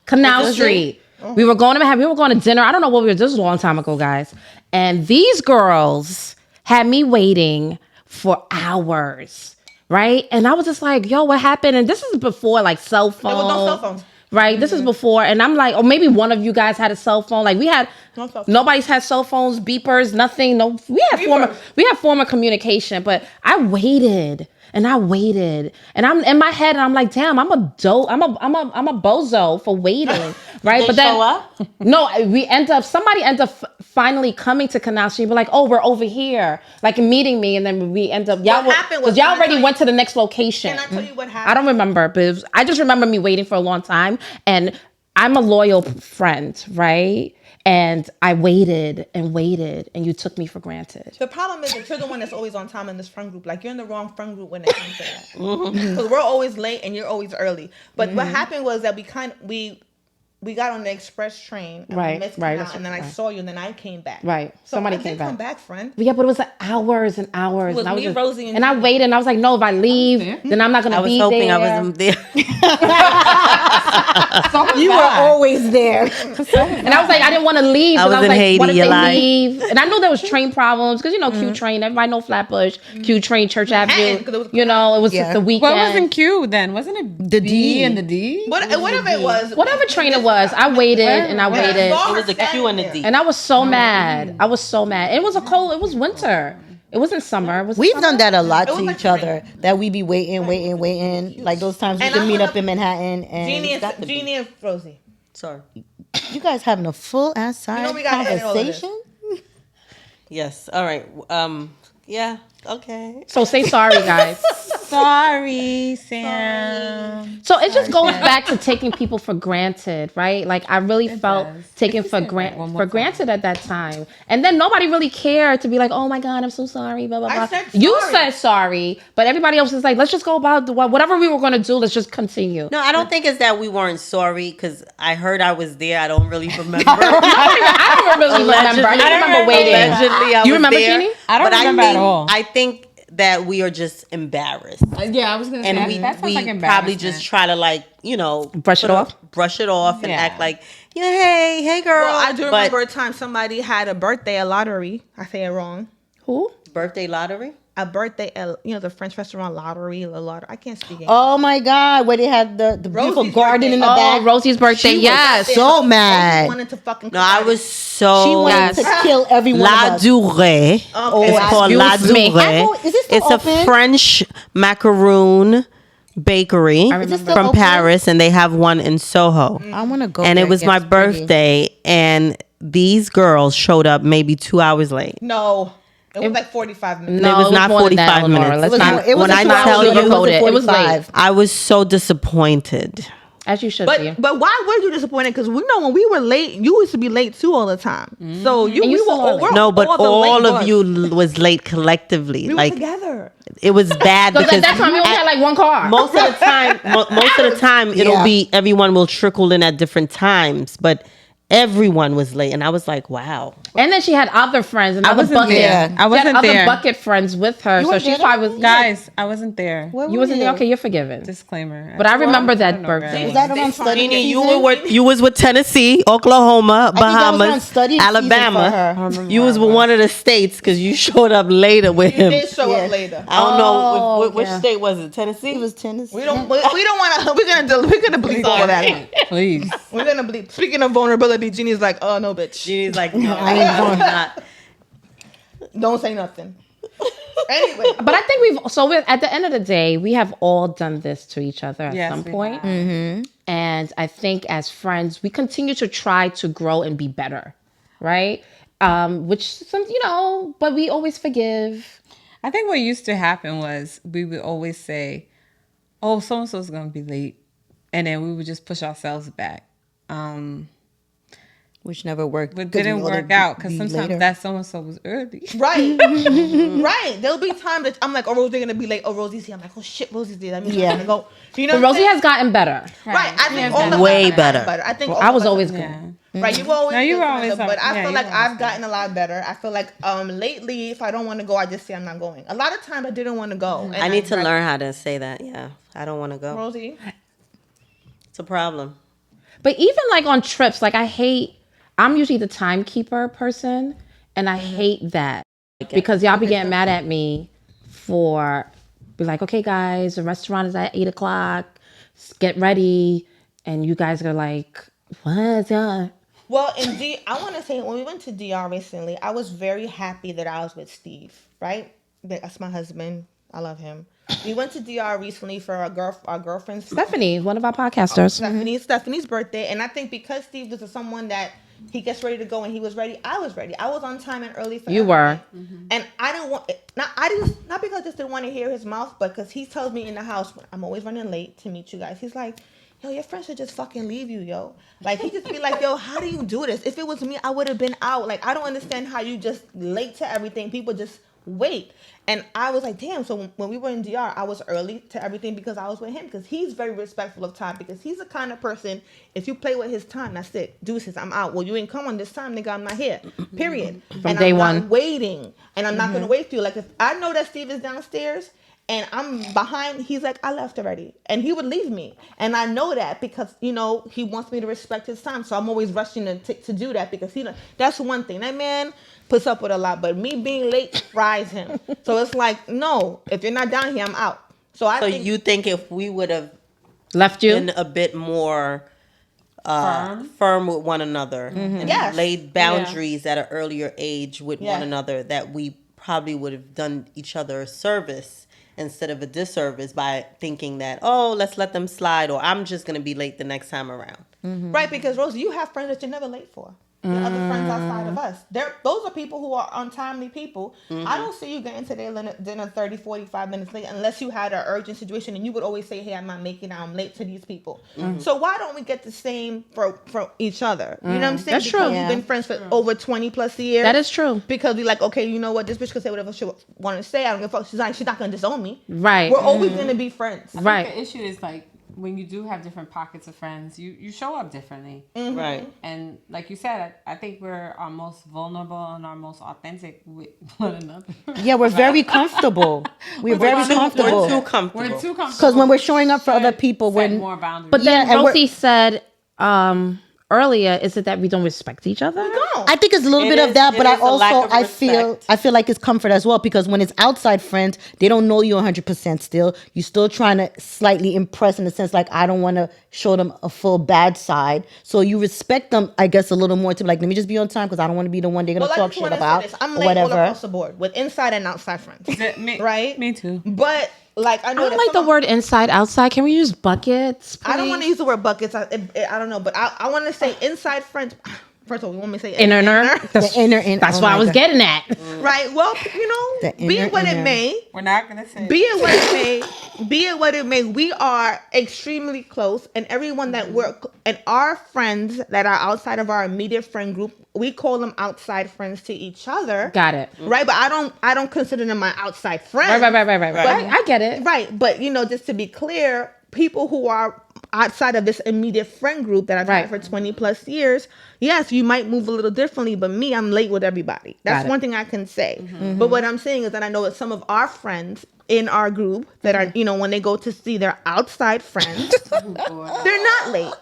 Canal Street. We were going to dinner. I don't know what we were. This was a long time ago, guys. And these girls had me waiting for hours. Right. And I was just like, yo, what happened? And this is before like cell phones.
There was no cell phones.
Right. This is before. And I'm like, or maybe one of you guys had a cell phone. Like we had,
No cell phone.
nobody's had cell phones, beepers, nothing. No, we had former communication, but I waited. And I waited. And I'm in my head and I'm like, damn, I'm a bozo for waiting. Right.
They
But then
show up?
no, somebody end up finally coming to Canal Street. We're like, oh, we're over here, like meeting me. And then we end up,
happened was-
because y'all
can I
already
tell
went to the next location.
Can I tell you what happened?
I don't remember, but I just remember me waiting for a long time. And I'm a loyal friend, right? And I waited and waited, and you took me for granted.
The problem is that you're the one that's always on time in this friend group. Like, you're in the wrong friend group when it comes to that. Because we're always late and you're always early. But what happened was that we got on the express train. And
Right,
we missed
right,
Canal, and then I saw you, and then I came back.
Right.
So
Somebody
I
came
did
back.
come back, friend.
Yeah, but it was like hours and hours.
It was
and I
me, Rosie, and
I
Gina.
waited, and I was like, no, if I leave, then I'm not going
I
to
was
be
hoping
there.
I wasn't there.
You were always there.
And I was like, I didn't want to leave.
I
'cause
was in
like,
Haiti,
what if
you
they
lied.
leave? And I knew there was train problems because, Q train, everybody know Flatbush, Q train, Church Avenue.
'cause it was-
It was
Yeah.
just the weekend.
What wasn't Q then? Wasn't it
The
B
D.
and the D?
Whatever it was.
Whatever train it was, I waited and I waited.
saw
It
her
was a Q and a
standing
D.
And I was so mad. I was so mad. It was it was winter. It wasn't summer. Was it
We've
summer?
done that a lot
It was
to
like
each other. That we be waiting. Like those times we
And
can
I'm
meet
gonna-
up in Manhattan and
Jeannie and Rosie.
Sorry.
you guys having a full ass side
we gotta edit all of this.
conversation.
Yes. All right. Yeah. Okay.
So say sorry, guys.
Sorry, Sam.
So it just goes back to taking people for granted, right? Like I really felt
does.
taken
Let's
for
say that one more time.
granted at that time, and then nobody really cared to be like, "Oh my God, I'm so sorry." Blah blah
I
blah.
said
You
sorry.
said sorry, but everybody else is like, "Let's just go about whatever we were going to do. Let's just continue."
No, I don't think it's that we weren't sorry because I heard I was there. I don't really remember.
I don't really remember. I don't remember waiting.
Allegedly, I
You
was
remember,
there.
Jeannie?
I don't
But
remember
think,
at all.
I think that we are just embarrassed.
Yeah, I was gonna say
And
that sounds
we
like
probably just try to
Brush it off?
brush it off and
Yeah.
act like, hey girl.
Well, I do
But
remember a time somebody had a birthday, a lottery. I say it wrong.
Who?
birthday lottery.
A birthday, the French restaurant lottery, La Lottery. I can't speak English.
Oh my God, where they had the beautiful
Rosie's
garden in the
birthday.
back.
Oh, Rosie's birthday.
She was
Yes.
so
Rosie
mad.
wanted to fucking
No, I was so
She wanted
Yes.
to kill every one
La
of us.
Durée.
Oh,
It's called La
excuse me.
Durée.
Is it still
It's
open?
a French macaroon bakery
Is it still
from
open?
Paris, and they have one in Soho.
I want to go.
And
there.
it was my
It's pretty.
birthday, and these girls showed up maybe 2 hours late.
No. It was like 45 minutes.
No,
It was not
more than that,
45
Eleanor.
minutes.
Let's
It was
not.
more- it was
When
a
I
2 hour
tell
show,
you-
but it wasn't
It was late.
45.
I was so disappointed.
As you should be.
But why were you disappointed? Because we know when we were late, you used to be late too all the time. So
And you
we
still are
were
late.
we're
No, but
all the
all
late
of
bus.
you was late collectively.
We were
Like
together.
it was bad
Because
because
at that time we only had like one car.
most of the time, it'll
Yeah.
be everyone will trickle in at different times, but everyone was late, and I was like, wow.
And then she had other friends, another
wasn't
bucket.
there. I
She
wasn't
had other
there.
bucket friends with her, so
weren't
she's
there,
probably was
Guys, I wasn't there.
Where
You
were
wasn't there. Okay, you're forgiven.
Disclaimer.
But I remember
don't
that
know,
birthday.
guys.
Was that around study
Jeannie,
season?
you was with Tennessee, Oklahoma,
that was around
Bahamas,
study season
Alabama.
for her.
You was with one of the states because you showed up later with
You
him.
did show
Yeah.
up later.
I don't know
Oh,
which
yeah.
state was it. Tennessee.
It was tennis.
We don't want to. We're gonna bleep all of that out.
Please.
We're gonna bleep. Speaking of vulnerability, Jeannie's like, oh no, bitch.
Jeannie's like, no, I ain't going. Not.
Don't say nothing. Anyway,
But I think at the end of the day, we have all done this to each other at
Yes,
some
we
point.
have.
And I think as friends, we continue to try to grow and be better, right? But we always forgive.
I think what used to happen was we would always say, "Oh, so and so's gonna be late," and then we would just push ourselves back.
Which never worked.
But
'cause
didn't
we all
work
be
out because sometimes
later.
that so and so was early.
right, right. There'll be times that I'm like, oh, Rosie's gonna be late. Oh, Rosie's here. I'm like, oh shit, Rosie's there. That means
Yeah.
I'm gonna go. You know,
But
what I'm
Rosie
saying?
has gotten better.
Right. I think all of us
Way
have gotten
better.
I think
Well,
all
I
of
was
us
always
have
good.
gotten- Right, you were always.
No, you
good,
were always
Fernanda, but
up-
I
yeah,
feel
you
like
were
I've
always
gotten a lot better. I feel like lately, if I don't want to go, I just say I'm not going. A lot of times I didn't want to go. And
I need to
like,
learn how to say that. Yeah, I don't want to go.
Rosie.
It's a problem.
But even like on trips, like I'm usually the timekeeper person, and I hate that because y'all be getting mad at me for be like, okay, guys, the restaurant is at 8:00. Get ready, and you guys are like, what?
Well, I want to say when we went to DR recently, I was very happy that I was with Steve. Right, that's my husband. I love him. We went to DR recently for our girlfriend's
Stephanie, one of our podcasters.
Stephanie's birthday, and I think because Steve was someone that he gets ready to go and he was ready, I was ready. I was on time and early for
You were.
everything. And I didn't want not because I just didn't want to hear his mouth, but because he tells me in the house I'm always running late to meet you guys. He's like, yo, your friends should just fucking leave you, yo. Like, he just be like, yo, how do you do this? If it was me, I would have been out. Like, I don't understand how you just late to everything. People just wait. And I was like, damn. So when we were in DR, I was early to everything because I was with him, because he's very respectful of time, because he's the kind of person, if you play with his time, that's it. Deuces, I'm out. Well, you ain't come on this time, nigga, I'm not here. Period.
From day
I'm
one.
not waiting. And I'm not going to wait for you. Like, if I know that Steve is downstairs and I'm behind, he's like, I left already. And he would leave me. And I know that because, you know, he wants me to respect his time. So I'm always rushing to do that because that's one thing. That man puts up with a lot, but me being late fries him. So it's like, no, if you're not down here, I'm out. So I think
you think if we would have
Left you?
been a bit more firm with one another and
Yes.
laid boundaries at an earlier age with
Yes.
one another, that we probably would have done each other a service instead of a disservice by thinking that, oh, let's let them slide, or I'm just going to be late the next time around.
right, because Rosie, you have friends that you're never late for. Your other friends outside of us. Those are people who are untimely people. I don't see you getting to their dinner 30, 45 minutes late unless you had an urgent situation and you would always say, hey, I'm not making it. I'm late to these people. So why don't we get the same for each other? You know what I'm saying?
That's true.
Because
Yeah.
we've been friends for over 20 plus years.
That is true.
Because we like, okay, you know what? This bitch can say whatever she want to say. I don't give a fuck. She's not going to disown me.
Right.
We're always going to be friends.
Right.
The issue is like when you do have different pockets of friends, you show up differently.
Right.
And like you said, I think we're our most vulnerable and our most authentic with one another.
Yeah, we're very comfortable. We're very comfortable.
We're too comfortable.
We're too comfortable.
Because when we're showing up for other people,
set
we're
more boundaries.
But then
Yeah, and
Rosie said earlier, is it that we don't respect each other?
No.
I think it's a little
It
bit of
is-
that,
it
but I
is a lack
also
of
I feel like it's comfort as well, because when it's outside friends, they don't know you 100% still. You're still trying to slightly impress in the sense like I don't want to show them a full bad side. So you respect them, I guess, a little more to be like, let me just be on time because I don't want to be the one they're gonna
Well, I
talk
just
shit
want to say
about
this. I'm
or
late all
whatever.
across the board with inside and outside friends.
Me,
Right?
Me too.
But like I know
I don't
that
like the
some-
word inside, outside. Can we use buckets?
I don't want to
please?
use the word buckets. I don't know, but I want to say inside friends. First of all, you want me to say
Inner.
The inner,
That's
oh
what I
my
was
God.
getting at.
Right. Well, you know,
The
be it
inner,
what it
inner.
may,
We're not gonna say.
be it what it may, be it what it may, we are extremely close, and everyone that and our friends that are outside of our immediate friend group, we call them outside friends to each other.
Got it.
Right, but I don't consider them my outside friends.
Right. I get it.
Right, but you know, just to be clear, people who are outside of this immediate friend group that I've
Right.
had for 20 plus years, yes, you might move a little differently, but me, I'm late with everybody. That's
Got it.
one thing I can say. But what I'm saying is that I know that some of our friends in our group that are, you know, when they go to see their outside friends, they're not late.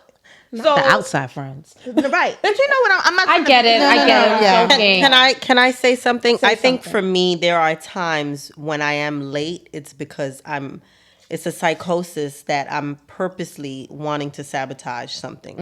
So
The outside friends.
right, but you know what? I'm not.
I
trying to
get
be-
it.
No,
I
no,
get
no,
it.
yeah.
I'm joking.
Can I say something? I think
something.
for me, there are times when I am late. It's because it's a psychosis that I'm purposely wanting to sabotage something.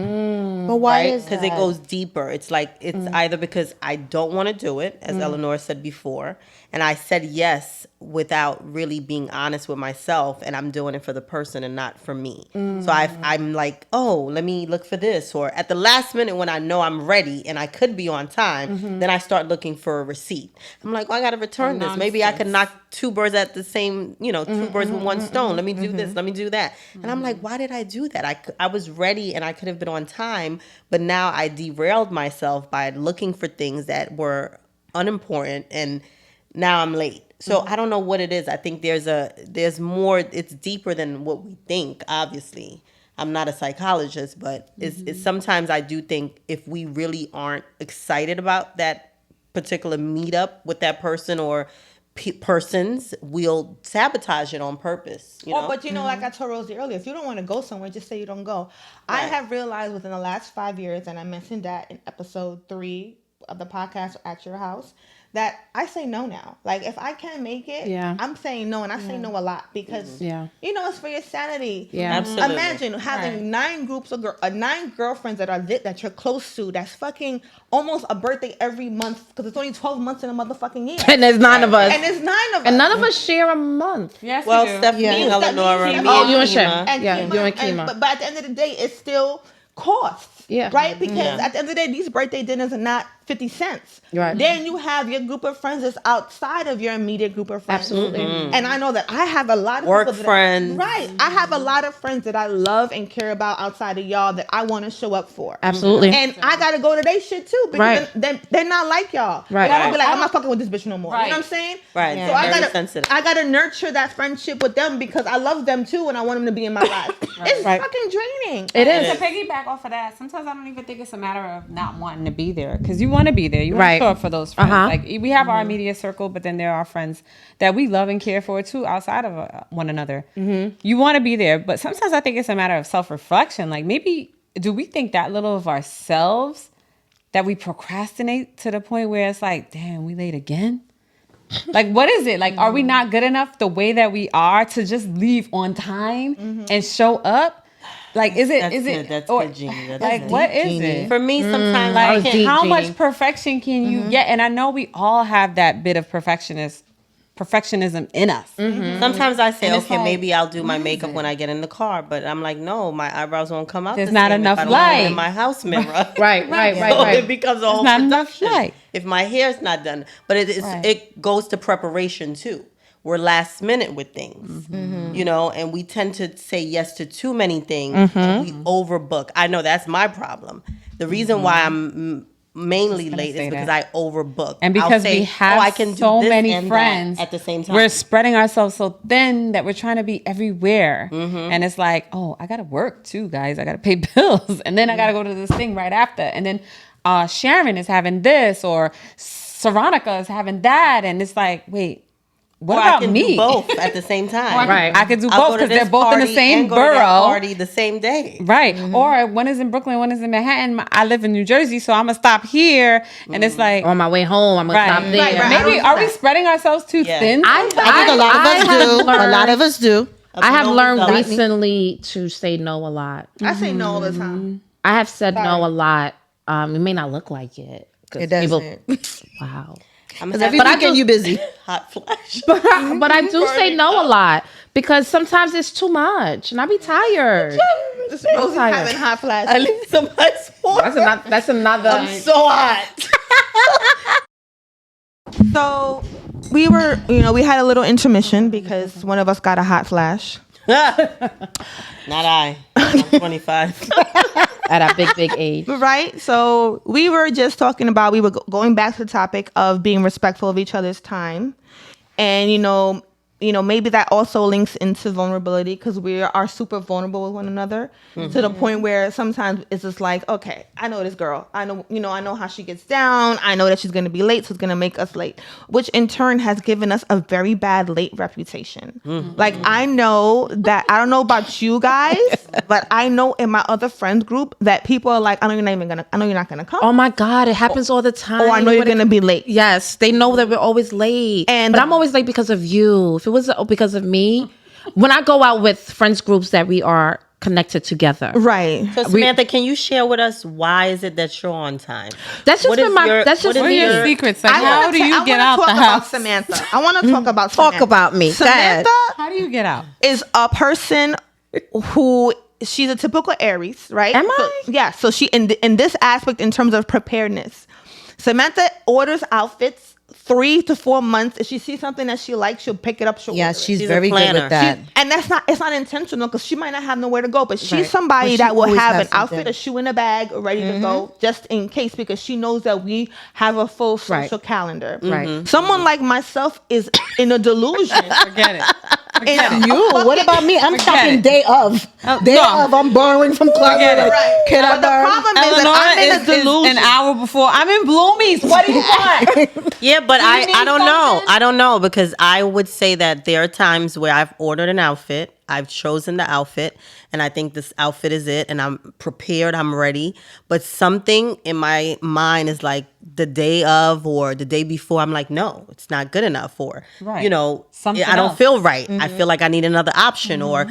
But why
Right?
is
Because
that?
it goes deeper. It's like it's either because I don't want to do it, as Eleanor said before, and I said yes without really being honest with myself, and I'm doing it for the person and not for me. So I'm like, oh, let me look for this, or at the last minute when I know I'm ready and I could be on time, then I start looking for a receipt. I'm like, oh, I got to return this. Maybe I could knock two birds at the same, two birds with one stone. Let me do this. Let me do that. And I'm like, why did I do that? I was ready and I could have been on time, but now I derailed myself by looking for things that were unimportant, and now I'm late. So I don't know what it is. I think there's more. It's deeper than what we think. Obviously, I'm not a psychologist, but it's sometimes I do think if we really aren't excited about that particular meetup with that person or persons, we'll sabotage it on purpose. You know?
But you know, like I told Rosie earlier, if you don't want to go somewhere, just say you don't go. I
Right.
have realized within the last 5 years, and I mentioned that in episode 3 of the podcast at your house, that I say no now. Like if I can't make it,
Yeah.
I'm saying no, and I say no a lot because
Yeah.
you know it's for your sanity.
Yeah.
Absolutely.
Imagine having 9 groups of 9 girlfriends that you're close to. That's fucking almost a birthday every month because it's only 12 months in a motherfucking year.
And there's 9 of us.
And there's 9 of us.
And none of us share a month.
Yes,
Well,
we do.
Stephanie,
Yeah.
Eleanor,
Stephanie,
me,
oh,
and
you and
Kima.
Shem.
And
Yeah,
Kima,
you and Kima.
but at the end of the day, it's still costs.
Yeah.
Right? Because
Yeah.
at the end of the day, these birthday dinners are not 50 cents.
Right.
Then you have your group of friends that's outside of your immediate group of friends.
Absolutely.
And I know that I have a lot of
Work
people that
friends.
right. I have a lot of friends that I love and care about outside of y'all that I want to show up for.
Absolutely.
And I gotta go to their shit too because
Right.
they're not like y'all.
Right.
I don't be like, I'm not fucking with this bitch no more. You
Right.
know what I'm saying?
Right.
So I
Very
gotta
sensitive.
I gotta nurture that friendship with them because I love them too and I want them to be in my life. It's
Right.
fucking draining.
It
And
is.
to piggyback off of that, sometimes I don't even think it's a matter of not wanting to be there because you want to be there. You want
Right.
to show up for those friends.
Uh-huh.
Like we have our immediate circle, but then there are friends that we love and care for too outside of one another. You want to be there, but sometimes I think it's a matter of self-reflection. Like maybe do we think that little of ourselves that we procrastinate to the point where it's like, damn, we late again? Like, what is it? Like, are we not good enough the way that we are to just leave on time and show up? Like, is it,
That's
is
good.
it,
That's
or,
good, Jeannie. That's
like,
good.
what is
Jeannie.
it?
For me, sometimes
Like,
I can't.
deep,
how
Jeannie.
much perfection can you get? And I know we all have that bit of perfectionism in us.
Sometimes I say,
And it's
okay,
like,
maybe I'll do my makeup when I get in the car, but I'm like, no, my eyebrows won't come out.
There's
the
not
same
enough
if I don't have it
light.
in my house mirror.
Right, right, right,
So it
right.
becomes a whole
not enough
production.
light.
If my hair's not done, but
Right.
it goes to preparation too. We're last minute with things, you know, and we tend to say yes to too many things and we overbook. I know that's my problem. The reason why I'm mainly late
say
is because
that.
I overbook.
And
I'll
because
say,
we have
I can do
so
this
many
and that
friends
at the same time.
we're spreading ourselves so thin that we're trying to be everywhere. And it's like, oh, I got to work too, guys. I got to pay bills. And then I got to go to this thing right after. And then Sharon is having this or Saronica is having that. And it's like, wait, what
Or
about
I can
me?
do both at the same time.
Right.
I could do
I'll
both
go to
because they're
this
both in the
party
same
and go to that
borough.
party the same day.
Right. Or one is in Brooklyn, one is in Manhattan. I live in New Jersey, so I'm going to stop here. And it's like,
On my way home, I'm gonna
right.
stop there.
Right, right.
Maybe
I
are we
don't-
spreading ourselves too
Yeah.
thin?
I
I think a lot of us
have
do. A lot
learned-
of us do.
I have
No
learned
result.
recently to say no a lot.
I say no all the time.
I have said no a lot. It may not look like it. 'cause
It doesn't.
Wow.
I'm
Because every
But I
weekend
do-
you busy.
hot flash.
But I do say no a lot because sometimes it's too much and I be tired.
This Rosie's
tired.
having hot
I
flashes.
need somebody's water.
That's another.
I'm so hot.
So we were, we had a little intermission because one of us got a hot flash.
Not I. I'm 25.
At a big age.
Right? So we were just talking about, we were going back to the topic of being respectful of each other's time. And, maybe that also links into vulnerability because we are super vulnerable with one another to the point where sometimes it's just like, okay, I know this girl. I know how she gets down. I know that she's going to be late, so it's going to make us late, which in turn has given us a very bad late reputation. Like, I know that, I don't know about you guys, but I know in my other friends group that people are like, I know you're not going to come.
Oh my God, it happens all the time.
Or I know you're
When it-
going to be late.
Yes, they know that we're always late.
And-
but I'm always late because of you. If it was because of me, when I go out with friends groups that we are connected together.
Right.
So Samantha, can you share with us why is it that you're on time?
That's just
What
been
is
my
your-
that's just
what is
What are
me.
your
your-
secrets? Like,
I
how
wanna
do
ta-
you
I
get
wanna
out
talk
the
about
house?
Samantha. I want to talk about
Talk
Samantha.
about me. Go
Samantha
ahead.
How do you get out?
is a person who she's a typical Aries, right?
Am
So,
I?
yeah. So she in this aspect in terms of preparedness, Samantha orders outfits 3 to 4 months. If she sees something that she likes, she'll pick it up. She'll
Yeah,
order it.
she's
She's a
very good
planner.
with that.
And it's not intentional because she might not have nowhere to go, but she's
Right.
somebody
But she
that will
always
have
has
an outfit,
something.
a shoe in a bag, ready to go just in case because she knows that we have a full
Right.
social calendar.
Right.
Someone like myself is in a delusion.
Forget it.
You? What about me? I'm talking
it.
day of. Day
no.
of. I'm borrowing from closet.
Forget it.
Right.
Can I
But the
borrow?
problem is
Eleanor
that I'm in a
is
delusion.
an hour before. I'm in Bloomies. What do you want?
Yeah, but
you
I
need
don't know.
something?
I don't know because I would say that there are times where I've ordered an outfit, I've chosen the outfit, and I think this outfit is it, and I'm prepared, I'm ready. But something in my mind is like, the day of or the day before, I'm like, no, it's not good enough. Or,
Right.
you know,
Something
I don't
else.
feel right. I feel like I need another option or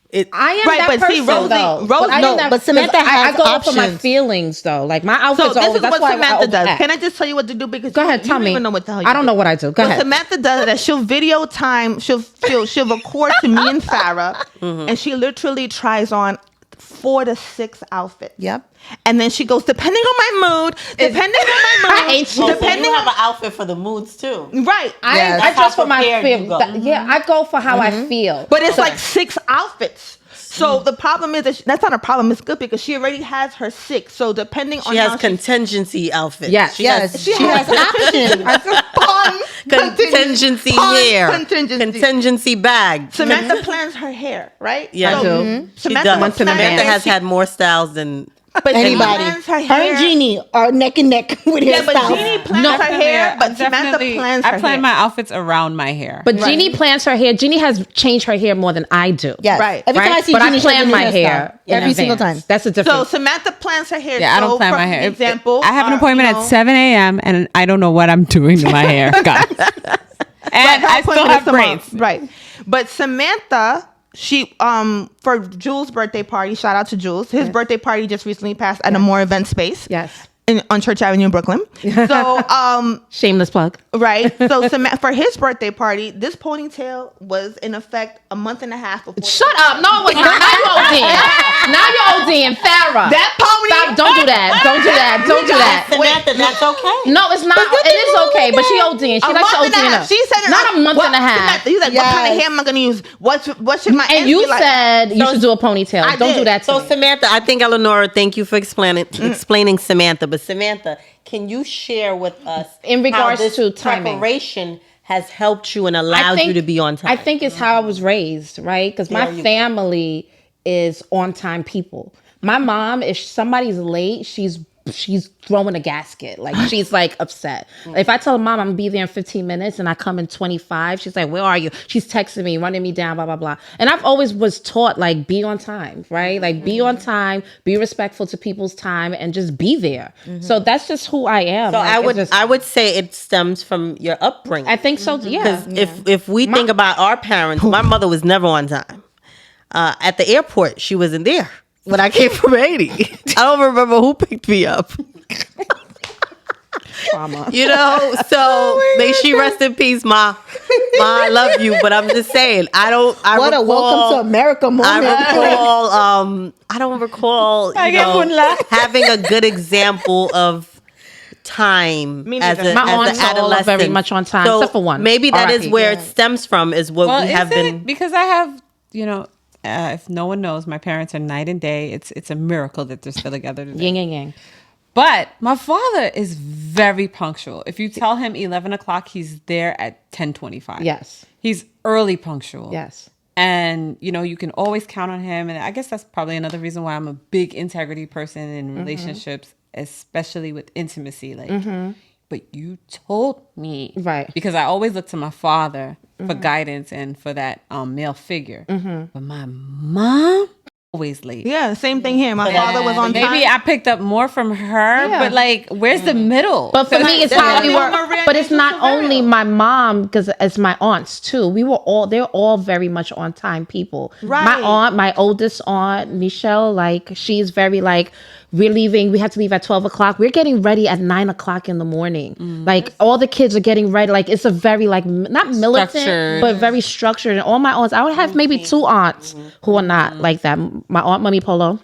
it.
I am
Right,
that
but
person,
see, Rosie-
though.
Rosie-
I am
no,
that-
but Samantha
'cause I
has
go for my
options.
feelings, though. Like my
So
outfits.
this
always,
is
that's
what
why
Samantha
I
does.
overact.
Can I just tell you what to do? Because
Go ahead,
you
tell
don't
me.
even know what the hell you
I don't
do.
know what I do. Go
What
ahead.
Samantha does that she'll video time. She'll record to me and Farrah, and she literally tries on 4 to 6 outfits.
Yep.
And then she goes, depending on my mood, depending on my mood,
I hate you.
Oh, so
depending
you have
on
an outfit for the moods too.
right.
Yes.
I dress for my
prepared you
feel.
go.
Yeah, I go for how I feel.
But it's like 6 outfits. So the problem is that that's not a problem. It's good because she already has her 6. So depending on
She has
how
contingency outfits.
Yes.
She
Yes,
has
she has options.
contingency
Pun
hair,
contingency.
contingency bag.
Samantha plans her hair, right?
Yeah,
I do.
She
Samantha
does.
plans her
Samantha
hair.
has had more styles than
But she
Anybody.
plans her
Her
hair.
and Jeannie are neck and neck with
Yeah, but
hairstyles.
Jeannie plans her hair, but Samantha plans her
I plan
hair.
my outfits around my hair.
But Jeannie plans her hair. Jeannie has changed her hair more than I do.
Yes.
Right.
Every time
Right?
I see
but
Jeannie,
I
she has a
plan
new
my
hairstyle.
hair in
every single
advance.
time.
That's a
So
difference.
Samantha plans her hair.
Yeah, I
So,
don't plan
for
my hair.
Example,
I have an appointment
you
at
know,
7 a.m. and I don't know what I'm doing to my hair, guys. And
her
I still
appointment
have
is tomorrow.
braids.
Right. But Samantha, she for Jules' birthday party, shout out to Jules. His birthday party just recently passed at a More Event Space.
Yes.
On Church Avenue in Brooklyn. So
Shameless plug.
right. So for his birthday party, this ponytail was in effect a month and a half before.
Shut up. No, it was not. Now you're ODing. Now you're ODing. Farrah.
That pony.
Stop. Don't do that. Don't do that. Don't do that.
Samantha. That's okay.
No, it's not. It is okay, but she ODing. She
A
likes to
month and a
ODing
half.
up.
She said
Not a month
what-
and a half.
Samantha, he's like, what kind of
Yes.
hair am I going to use? What should my
And
ends
you
be like?
said you should do a ponytail.
I
Don't
did.
do that to
So
me.
Samantha, I think Eleanor, thank you for explaining Samantha. But Samantha, can you share with us
In regards
how this
to timing.
preparation has helped you and allowed you to be on time?
I think it's how I was raised, right? Because my
There you go.
family is on time people. My mom, if somebody's late, she's throwing a gasket. Like she's like upset. If I tell her, Mom, I'm gonna be there in 15 minutes and I come in 25, she's like, where are you? She's texting me, running me down, blah, blah, blah. And I've always was taught like be on time, right? Like be on time, be respectful to people's time and just be there. So that's just who I am.
So
Like,
I would say it stems from your upbringing.
I think so. Yeah.
If we think about our parents, my mother was never on time. At the airport, she wasn't there when I came from Haiti. I don't remember who picked me up.
Trauma.
You know, so may she rest in peace, Ma. Ma, I love you, but I'm just saying, I
What a welcome to America moment.
I don't recall,
I
you
get
know,
one laugh.
having a good example of time
Me
as
neither.
a
My
as
aunts
an
are all
adolescent.
very much on time,
So
except for one.
maybe that is
R.I.P.
where it stems from, is what
Well,
we have
is it?
been.
Because I have, if no one knows, my parents are night and day. It's a miracle that they're still together today.
Yin and yang.
But my father is very punctual. If you tell him 11 o'clock, he's there at 10:25.
Yes.
He's early punctual.
Yes.
And, you can always count on him. And I guess that's probably another reason why I'm a big integrity person in relationships, especially with intimacy. Like, but you told me.
Right.
Because I always look to my father for guidance and for that male figure. But my mom, always late.
Yeah, same thing here. My father was on time.
Maybe I picked up more from her,
Yeah.
but like, where's the middle?
But for me, it's
that's
how
why
we
we
were.
were Maria
But it's not
Angel
only
Silverio.
my mom, because it's my aunts too. They're all very much on time people.
Right.
My aunt, my oldest aunt, Michelle, like she's very like, we're leaving. We have to leave at 12 o'clock. We're getting ready at 9 o'clock in the morning. Like all the kids are getting ready. Like it's a very like not militant,
Structured.
but very structured. And all my aunts, I would have maybe 2 aunts who are not like that. My aunt, Mummy Polo.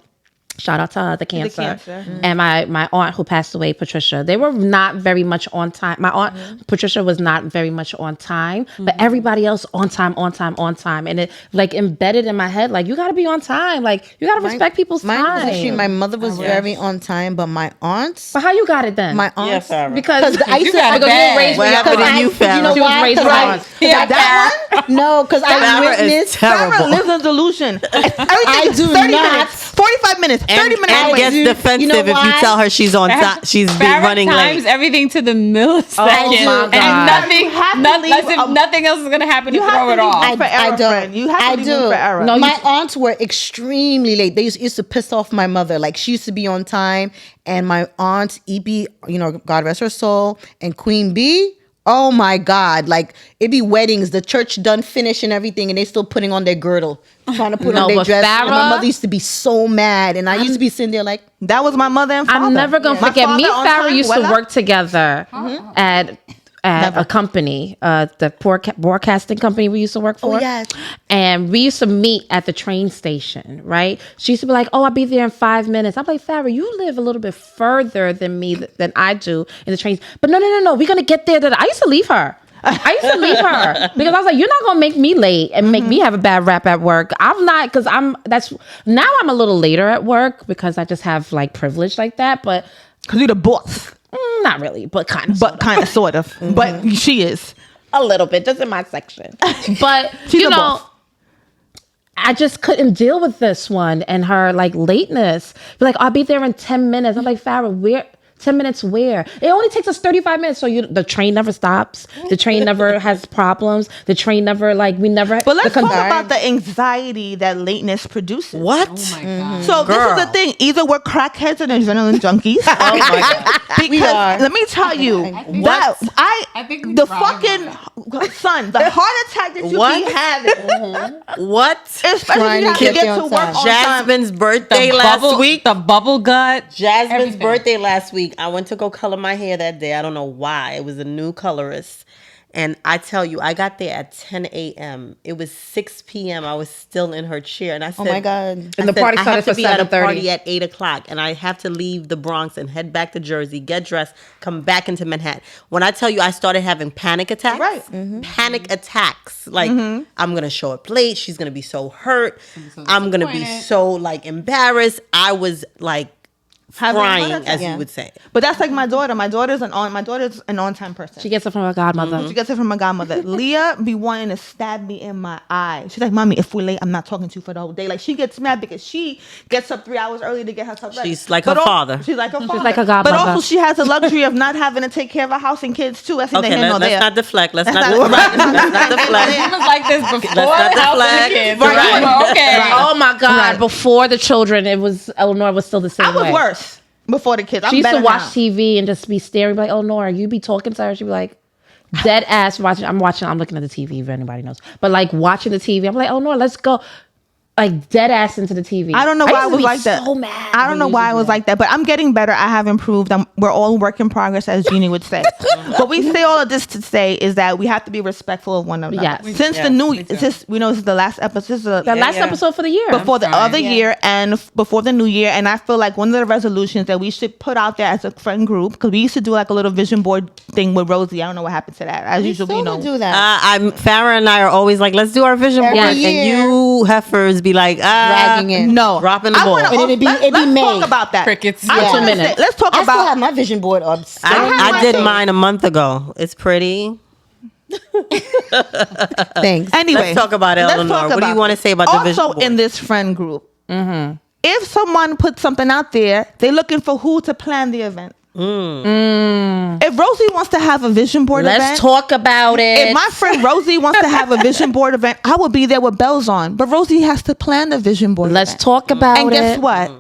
Shout out to her, the cancer. And my aunt who passed away, Patricia. They were not very much on time. My aunt Patricia was not very much on time, but everybody else on time. And it like embedded in my head, like you gotta be on time. Like you gotta respect people's
Mine was
time.
actually, my mother was very on time, but my aunts,
But how you got it then?
my aunts,
Farrah.
because
I used to
got it
because you
bad.
were raised
What
with your
happened to
aunt.
you, Farrah?
You know
She was
why?
raised with
'Cause
her
I-
aunts.
That one?
No, because I
Farrah is
witnessed.
terrible.
Farrah lives in delusion.
I do not.
45 minutes, 30 minutes
and
late.
gets defensive
You know
if you
why?
tell her she's on time. She's been
Farrah
running
times
late.
everything to the millisecond.
my God.
And nothing,
You have to
not,
leave
as if
a-
nothing else is gonna happen to
You have
throw
to
it
leave
off.
room for error, friend. You have to leave room for error.
No,
My aunts were extremely late. They used to piss off my mother. Like she used to be on time, and my aunt E.B., God rest her soul, and Queen B. Oh my God! Like it'd be weddings, the church done finished and everything, and they still putting on their girdle, trying to put
No,
on their
but
dress. And my
Farrah-
mother used to be so mad, and I used to be sitting there like,
That was my mother and father.
I'm never gonna
My
forget. Me and
father on
Farrah
time,
used to
voila.
work together at a company, the broadcasting company we used to work for.
yes.
And we used to meet at the train station, right? She used to be like, "Oh, I'll be there in 5 minutes." I'm like, "Farrah, you live a little bit further than me than I do in the trains." But no, we're gonna get there. I used to leave her. I used to leave her because I was like, "You're not gonna make me late and make me have a bad rap at work." I'm not, because now I'm a little later at work because I just have like privilege like that. But
Because you're the boss.
not really, but kind of.
But kind of, sort of. But she is.
A little bit, just in my section. But
She's
you
a
know,
boss.
I just couldn't deal with this one and her like lateness. Be like, I'll be there in 10 minutes. I'm like, Farrah, where? 10 minutes where? It only takes us 35 minutes. So the train never stops. The train never has problems. The train never we never.
But let's
the
talk about the anxiety that lateness produces.
What?
So this is the thing. Either we're crackheads and adrenaline junkies. Oh my God. Because let me tell you that
I think we
the
tried
fucking son, the heart attack that you
What?
be having,
What?
especially
Trying
if
to
you have to
get
get
there
to
on
work
time.
on time.
Jasmine's birthday last
bubble,
week.
the bubble gut.
Jasmine's
everything.
birthday last week. I went to go color my hair that day. I don't know why. It was a new colorist. And I tell you, I got there at 10 a.m. It was 6 p.m. I was still in her chair. And I said,
oh my God.
And the
I said,
party
I
started
have to
for
be at a
7:30.
party at 8 o'clock. And I have to leave the Bronx and head back to Jersey, get dressed, come back into Manhattan. When I tell you I started having panic attacks,
Right.
panic attacks. Like, I'm going to show up late. She's going to be so hurt. I'm going to be so embarrassed. I was like,
Having a heart
crying,
attack.
as
Yeah.
you would say.
But that's like my daughter. My daughter's an on-time person.
She gets it from her godmother.
She gets it from my godmother. Leah be wanting to stab me in my eye. She's like, "Mommy, if we're late, I'm not talking to you for the whole day." Like she gets mad because she gets up 3 hours early to get herself ready.
She's like
But
her father.
She's like her father.
like her
But
godmother.
also, she has the luxury of not having to take care of a house and kids too. That's neither
Okay,
here nor
let's
there.
not deflect. Let's
That's
not
not-
deflect. Let's not
It
deflect.
was like this before
not
the house and
deflect.
the kids.
Right.
Right. Well, okay.
Oh my God!
Right.
Before the children, Eleanor was still the same
I was
way.
worse before the kids. I'm
She used to
better
watch
now.
TV and just be staring, like, "Oh, Nora, you be talking to her." She'd be like, dead ass watching. I'm looking at the TV if anybody knows. But like watching the TV, I'm like, "Oh, Nora, let's go." Like dead ass into the TV.
I don't know why I
used to
was
be
like that.
So mad.
I don't know why I was like that, but I'm getting better. I have improved. We're all work in progress, as Jeannie would say. But we say all of this to say is that we have to be respectful of one another.
Yes.
Since the new, we know this is the last episode. This is
The last episode for the year.
before the
sorry.
other year and before the new year, and I feel like one of the resolutions that we should put out there as a friend group, because we used to do like a little vision board thing with Rosie. I don't know what happened to that. As usual,
Still
you know.
don't do that.
Farrah and I are always like, let's do our vision
Every
board.
year.
And you heifers be like,
Dragging it.
No,
Dropping the
I
ball.
wanna-
And it'd be
let's
May.
talk about that.
Crickets.
I
Yeah.
wanna
2 minutes.
say- Let's talk
I still
about.
have my vision board up.
I did mine a month ago. It's pretty.
Thanks.
Anyway,
Let's talk about it,
let's
Eleanor.
talk
What do you
about
want to
it.
say about the vision
Also,
board?
in this friend group, if someone puts something out there, they're looking for who to plan the event. If Rosie wants to have a vision board event,
Let's talk about it.
if my friend Rosie wants to have a vision board event, I will be there with bells on. But Rosie has to plan the vision board.
Let's
event.
talk about
And
it.
guess what?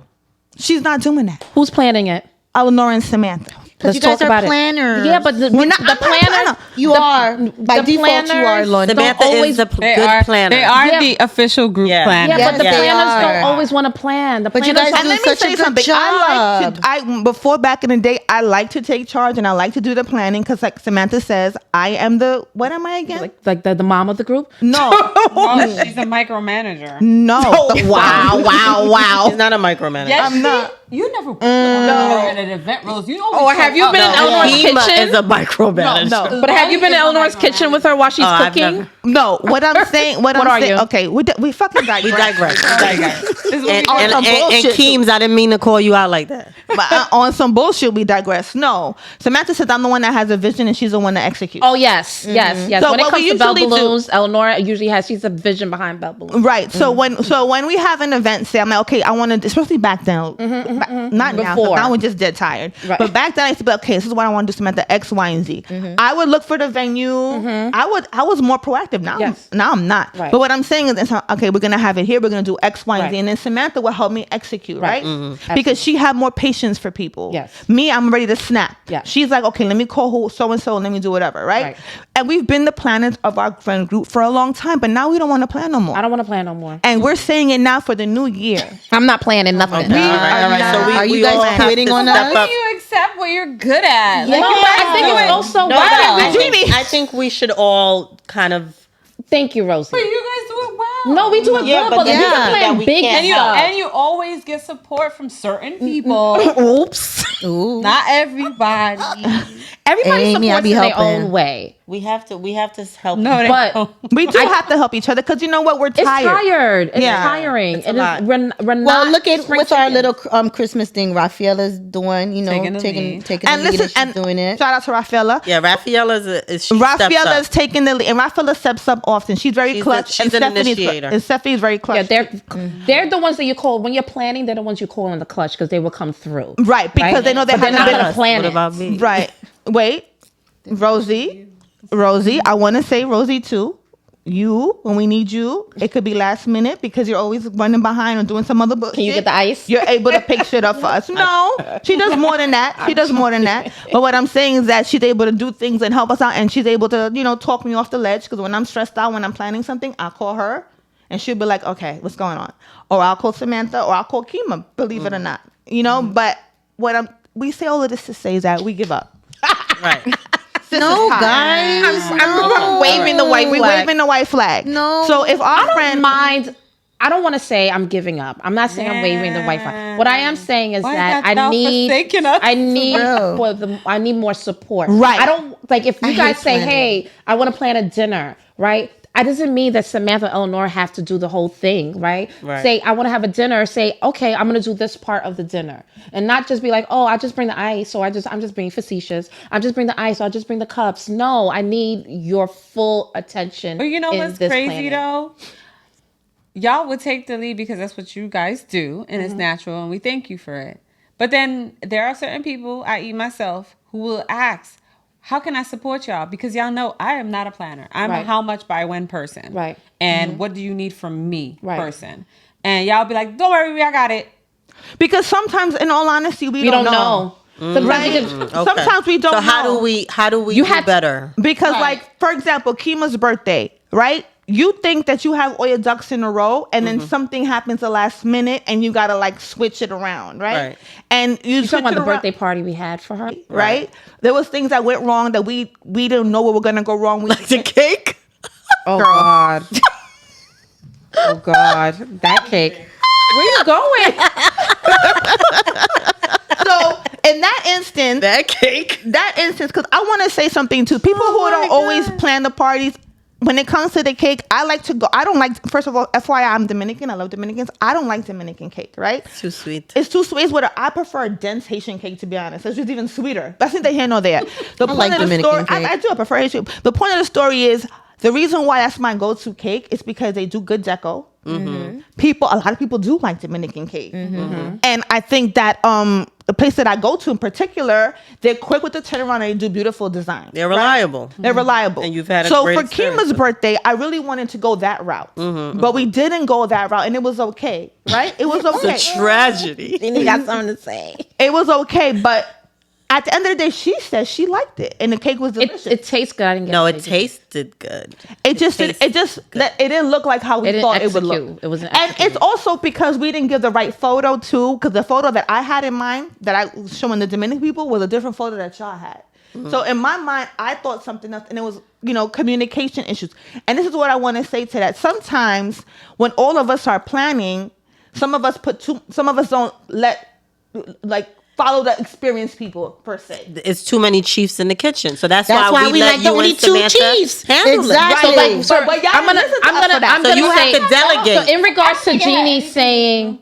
She's not doing that.
Who's planning it?
Eleanor and Samantha.
Because you guys are planners.
Yeah, but the
We're not-
the
I'm not a
planner.
planner.
You are. By
the
default, you are,
planners
London.
don't
Samantha
always-
is the
They
good
are,
planner.
They are
Yeah.
the official group
Yeah.
planner.
Yeah, but the
Yes, they
planners
are.
don't always want to plan. The
But you
planners
guys
And
do
let me
such
say
a good
something. I like before back in the day, I like to take charge and I like to do the planning because, like Samantha says, I am the what am I again?
like the mom of the group.
No,
Oh, she's a micromanager.
no.
Wow, wow, wow.
She's not a micromanager.
Yes,
I'm not.
You never worked at an event, Rose. You always
Or have you been in Eleanor's
Kima
kitchen?
is a micromanager.
No.
But have you been in Eleanor's kitchen with her while she's
I've
cooking?
never-
No, what I'm saying, what
are
I'm saying,
you?
okay, we fucking digress.
We digress. And,
On
and,
some
and, and
bullshit,
Keems, I didn't mean to call you out like that.
But on some bullshit, we digress. No, Samantha says I'm the one that has a vision and she's the one that executes.
Oh yes, yes.
So
When it
what
comes
we
to Bell
usually do-
Balloons, Eleanor usually she's a vision behind Bell Balloons.
Right. So when we have an event, say I'm like, okay, I want to, especially back then, not now, 'cause
Before.
now we're just dead tired.
Right.
But back then I used to be like, okay, this is what I want to do, Samantha, X, Y, and Z. I would look for the venue. I was more proactive. Now,
Yes.
now I'm not.
Right.
But what I'm saying is, okay, we're gonna have it here. We're gonna do X, Y, and Z,
Right.
and then Samantha will help me execute, right?
Right.
Because she had more patience for people.
Yes.
Me, I'm ready to snap.
Yeah.
She's like, okay, let me call who so and so, and let me do whatever, right?
Right.
And we've been the planners of our friend group for a long time, but now we don't want to plan no more.
I don't want to plan no more.
And we're saying it now for the new year.
I'm not planning nothing.
All right. So
Are you
we
guys
all have
quitting
to
on
step
us?
up.
You accept what you're good at.
No, but I think it's also
No,
wow.
I think we should all kind of.
Thank you, Rosie.
But you guys do it well.
No, we do it
Yeah,
good,
but
but we
yeah,
can
that
plan
we
big
can't
stuff.
And you always get support from certain people.
Oops.
Ooh.
Not everybody.
Everybody
Amy, I
supports
be
in their
helping.
own way.
We have to help.
No, they
But
don't.
We do have to help each other because you know what? We're
it's tired. It's
Yeah.
tiring.
It's a
It
lot.
is, we're
Well,
not
look at
spring
with our
chickens.
little Christmas thing. Rafaela's doing, you know,
Taking the
taking
lead.
the
And
lead.
listen,
She's
and
doing it.
shout out to Rafaela.
Yeah, Rafaela's she
Rafaela is
steps up.
taking the lead, and Rafaela steps up often. She's very
She's
clutch.
she's
and
an
Stephanie's
initiator.
And Stephanie's very clutch.
Yeah, they're the ones that you call when you're planning. They're the ones you call in the clutch because they will come through.
right, because they know they
But they're
have
not
to
going to
be
plan
What
it.
about me?
right. Wait, Rosie, I want to say Rosie too. You, when we need you, it could be last minute because you're always running behind or doing some other bullshit.
Can you get the ice?
You're able to pick shit up for us. No, she does more than that. She does more than that. But what I'm saying is that she's able to do things and help us out, and she's able to, talk me off the ledge. Because when I'm stressed out, when I'm planning something, I'll call her, and she'll be like, "Okay, what's going on?" Or I'll call Samantha, or I'll call Kima. Believe it or not, But we say all of this to say is that we give up.
Right.
No, guys.
I'm waving the white. We're
flag.
waving the white flag.
No.
So if our
I don't
friend
mind. I don't want to say I'm giving up. I'm not saying I'm waving the white flag. What I am saying is
Why
that
hast thou forsaken us?
I need
real.
I need more support.
Right.
I don't like if you
I
guys
hate
say,
planning.
"Hey, I want to plan a dinner," right? That doesn't mean that Samantha Eleanor have to do the whole thing, right?
Right.
Say, I want to have a dinner. Say, okay, I'm going to do this part of the dinner, and not just be like, oh, I just bring the ice, or I'm just being facetious. I'm just bring the ice, or I'll just bring the cups. No, I need your full attention.
But you know
in
what's
this
crazy
planning.
though? Y'all would take the lead because that's what you guys do, and
Mm-hmm.
it's natural, and we thank you for it. But then there are certain people, i.e., myself, who will ask, "How can I support y'all?" Because y'all know I am not a planner. I'm a
Right.
how much by when person.
Right.
And what do you need from me
Right.
person? And y'all be like, "Don't worry, I got it."
because sometimes, in all honesty, we
We
don't
don't
know.
know. Sometimes
Right.
you just-
Okay.
Sometimes we don't
So how
know.
do we
You
do
had to-
better?
Because,
Right.
like, for example, Kima's birthday, right? You think that you have all your ducks in a row, and then something happens the last minute, and you gotta like switch it around, right?
Right.
And you
You
switch
talking about
it
the
around,
birthday party we had for her?
right? There was things that went wrong that we didn't know what were gonna go wrong. We
The cake?
Oh God. Oh God. That cake. Where you going?
so in that instance,
That cake?
because I want to say something to people who don't always plan the parties. When it comes to the cake, I like to go. I don't like. First of all, FYI, I'm Dominican. I love Dominicans. I don't like Dominican cake. Right?
Too sweet.
It's too sweet. It's what I prefer a dense Haitian cake, to be honest. It's just even sweeter. That's neither here nor there. The point
like
of the
Dominican
story,
cake.
I do. I prefer Haitian. The point of the story is the reason why that's my go-to cake is because they do good deco.
Mm-hmm.
A lot of people do like Dominican cake, and I think that the place that I go to in particular, they're quick with the turnaround and they do beautiful design.
They're reliable.
They're reliable.
And you've had a
so
great
for
experience
Kima's
with
birthday, I really wanted to go that route, but we didn't go that route, and it was okay, right? It was okay.
It's a tragedy.
You got something to say.
It was okay, but at the end of the day, she said she liked it, and the cake was delicious.
It tastes good. I didn't get
No,
a
it
cake.
tasted good.
It
tastes
didn't look like how we
It didn't
thought it would
execute.
look.
It wasn't
and it's
executed.
also because we didn't give the right photo too. Because the photo that I had in mind that I was showing the Dominican people was a different photo that y'all had. So in my mind, I thought something else, and it was communication issues. And this is what I want to say to that. Sometimes when all of us are planning, some of us don't let like follow the experienced people per se.
It's too many chiefs in the kitchen, so that's
That's why we
let
like the
you
only
and
two
Samantha
chiefs.
handle
Exactly.
it.
So,
But y'all
I'm gonna
listen to us for that.
I'm
So you
gonna
have
say,
to delegate.
So in regards to Jeannie saying,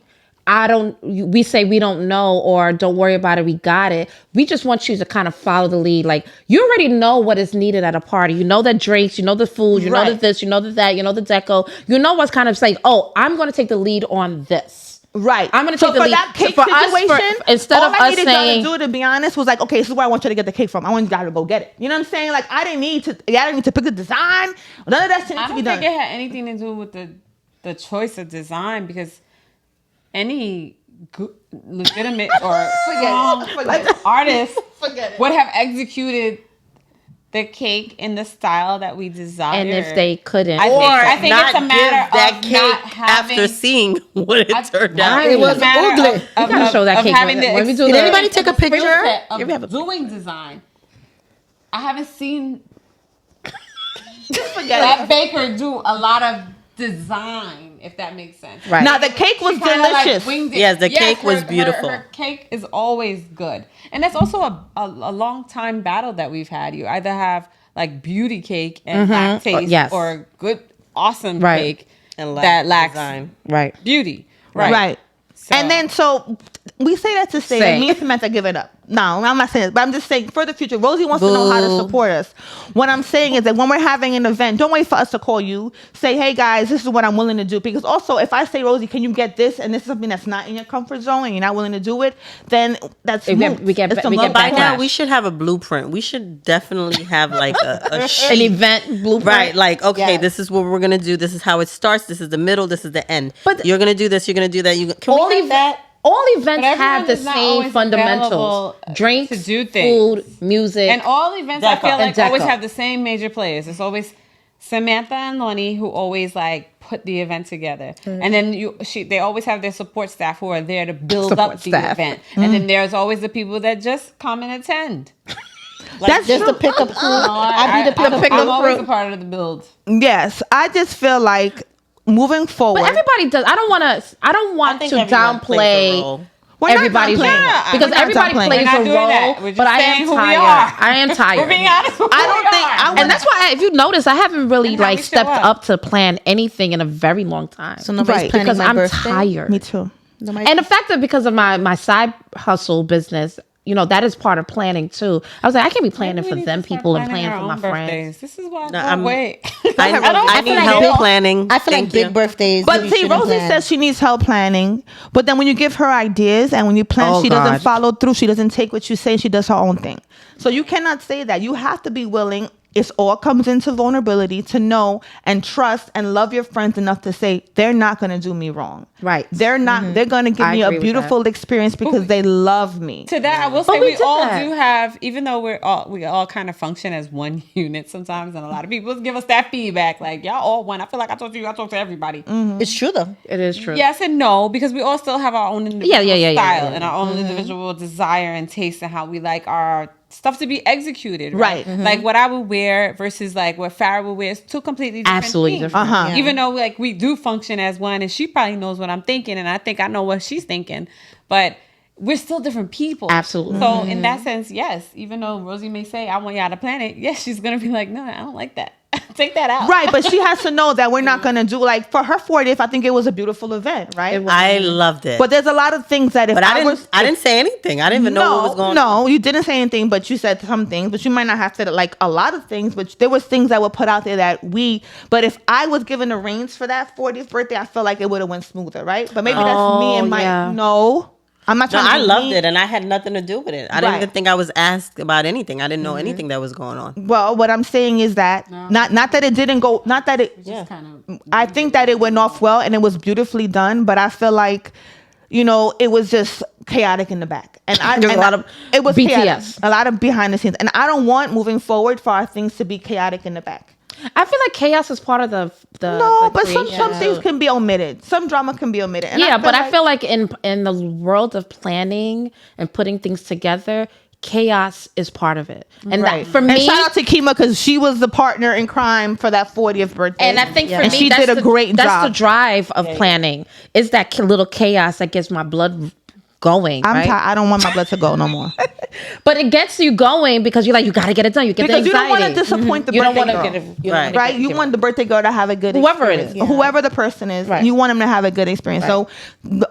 we say we don't know or don't worry about it, we got it. We just want you to kind of follow the lead. Like, you already know what is needed at a party. You know the drinks, you know the food, you know the this, you know the that, you know the deco. You know what's kind of saying, oh, I'm going to take the lead on this.
Right.
I'm going to take the
for
lead.
that cake
for us,
situation.
instead
all
of
I
us
needed
saying,
y'all to do, to be honest, was like, okay, this is where I want you to get the cake from. I want y'all to go get it. You know what I'm saying? Like, I didn't need to pick the design. None of that shit needs
I
to be
don't think
done.
it had anything to do with the choice of design, because any legitimate or strong artist would have executed the cake in the style that we desire.
and if they couldn't,
I think
not
it's a matter
give that
of
cake
not having,
after seeing what it turned out.
Right.
It was
a matter
ugly.
of
gotta show that cake
having
when-
the
when we do
Did
the-
anybody take a
skill
picture?
set
If you have a-
of doing design. I haven't seen
Forget
that
it.
baker do a lot of design, if that makes sense.
Right.
Now, the cake was
She kinda, like,
delicious.
winged it.
Yes, the cake was beautiful.
Her cake is always good, and that's also a long time battle that we've had. You either have like beauty cake and lack taste,
yes.
or good, awesome
Right.
cake
And
that lacks
design.
right.
beauty.
Right.
So-
And then, so we say that to say that me and Samantha give it up. No, I'm not saying it, but I'm just saying for the future, Rosie wants to know how to
Boo.
support us. What I'm saying is that when we're having an event, don't wait for us to call you. Say, hey guys, this is what I'm willing to do. Because also, if I say, Rosie, can you get this? And this is something that's not in your comfort zone and you're not willing to do it, then that's
We get- we get
It's some
we
love
get
By
backlash.
now, we should have a blueprint. We should definitely have like a
An
sheet.
event blueprint.
Right, like, okay,
Yes.
this is what we're gonna do. This is how it starts. This is the middle. This is the end.
But-
You're gonna do this. You're gonna do that. Can
all
we have that?
All events
But
have
everyone
the
is not
same
always
fundamentals:
available
drinks,
to do things.
food, music,
And all events, I
Deco.
feel like
And
always
deco.
have the same major players. It's always Samantha and Lonnie who always like put the event together, and then they always have their support staff who are there to build
Support
up the
staff.
event, and then there's always the people that just come and attend.
That's
Just
true.
to pick up crew. I be the pick up
I'm always
crew.
a part of the build.
Yes, I just feel like moving forward.
but everybody does. I don't want
think
to
everyone plays a
downplay
role.
We're not
everybody's
downplaying
role
it.
because
We're not
everybody
downplaying it.
plays
We're not
a
doing
role.
that. We're just
But I
saying
am
who we
tired.
are.
I am tired.
We're being honest. With
I don't think I
And that's why, if you notice, I haven't really
And how
like
we show
stepped
up.
up to plan anything in a very long time.
So nobody's
Right.
planning
because
my
I'm
birthday.
tired.
Me too.
Nobody-
And the fact that because of my side hustle business, that is part of planning too. I was like, I can't be planning for them people and planning for my friends.
This is why.
No,
I wait.
I need help planning.
I feel like
Thank
big
you.
birthdays.
But
really
see,
shouldn't
Rosie
plan.
says she needs help planning. But then when you give her ideas and when you plan,
Oh,
she
God.
doesn't follow through. She doesn't take what you say. She does her own thing. So you cannot say that. You have to be willing. It all comes into vulnerability to know and trust and love your friends enough to say they're not going to do me wrong.
Right.
They're not. They're going to give
I
me a
agree with
beautiful experience because they love me.
To that, I will
But
say
we
we
did
all
that.
do have, even though we all kind of function as one unit sometimes, and a lot of people give us that feedback, like y'all all one. I feel like I talk to everybody.
It's true though.
It is true.
Yes and no, because we all still have our own individual
yeah,
style
yeah.
and our own individual desire and taste and how we like our stuff to be executed.
Right.
Like what I would wear versus like what Farrah would wear is two completely different
Absolutely
things.
different.
Uh-huh.
Yeah.
Even though like we do function as one, and she probably knows what I'm thinking, and I think I know what she's thinking, but we're still different people.
Absolutely.
So in that sense, yes, even though Rosie may say, I want y'all to plan it, yes, she's going to be like, no, I don't like that. Take that out.
Right, but she has to know that we're not going to do, like, for her 40th, I think it was a beautiful event, right?
I loved it.
But there's a lot of things that if
But I
was...
didn't say anything. I didn't even know what was going on.
No, you didn't say anything, but you said some things. But you might not have said like a lot of things. But there was things that were put out there that But if I was given the reins for that 40th birthday, I feel like it would have went smoother, right? But maybe that's me and my
yeah.
no. I'm not
No,
trying to
I
be
loved
mean.
it, and I had nothing to do with it. I didn't
Right.
even think I was asked about anything. I didn't know anything that was going on.
Well, what I'm saying is that not that it didn't go. Not that it.
Just kind of.
I think that it went off well and it was beautifully done. But I feel like, it was just chaotic in the back. And
There's a lot of
it was
BTS.
chaotic, a lot of behind the scenes. And I don't want moving forward for our things to be chaotic in the back.
I feel like chaos is part of the
No,
the
but some
creation.
things can be omitted. Some drama can be omitted. And
I feel like in the world of planning and putting things together, chaos is part of it. And
right.
that, for
and
me,
shout out to Kima because she was the partner in crime for that 40th birthday.
and I think for
and
me,
she
that's
did a great
That's
job.
the drive of planning. Is that little chaos that gets my blood going.
I'm
right?
tired. I don't want my blood to go no more.
But it gets you going because you're like, you got to get it done. You get
Because
the
you don't want to
anxiety.
disappoint the
You don't
birthday
want to
girl.
get it.
Right.
Right, you want the birthday girl to have a good
Whoever it
experience.
is.
Whoever the person is,
Right.
you want them to have a good experience. So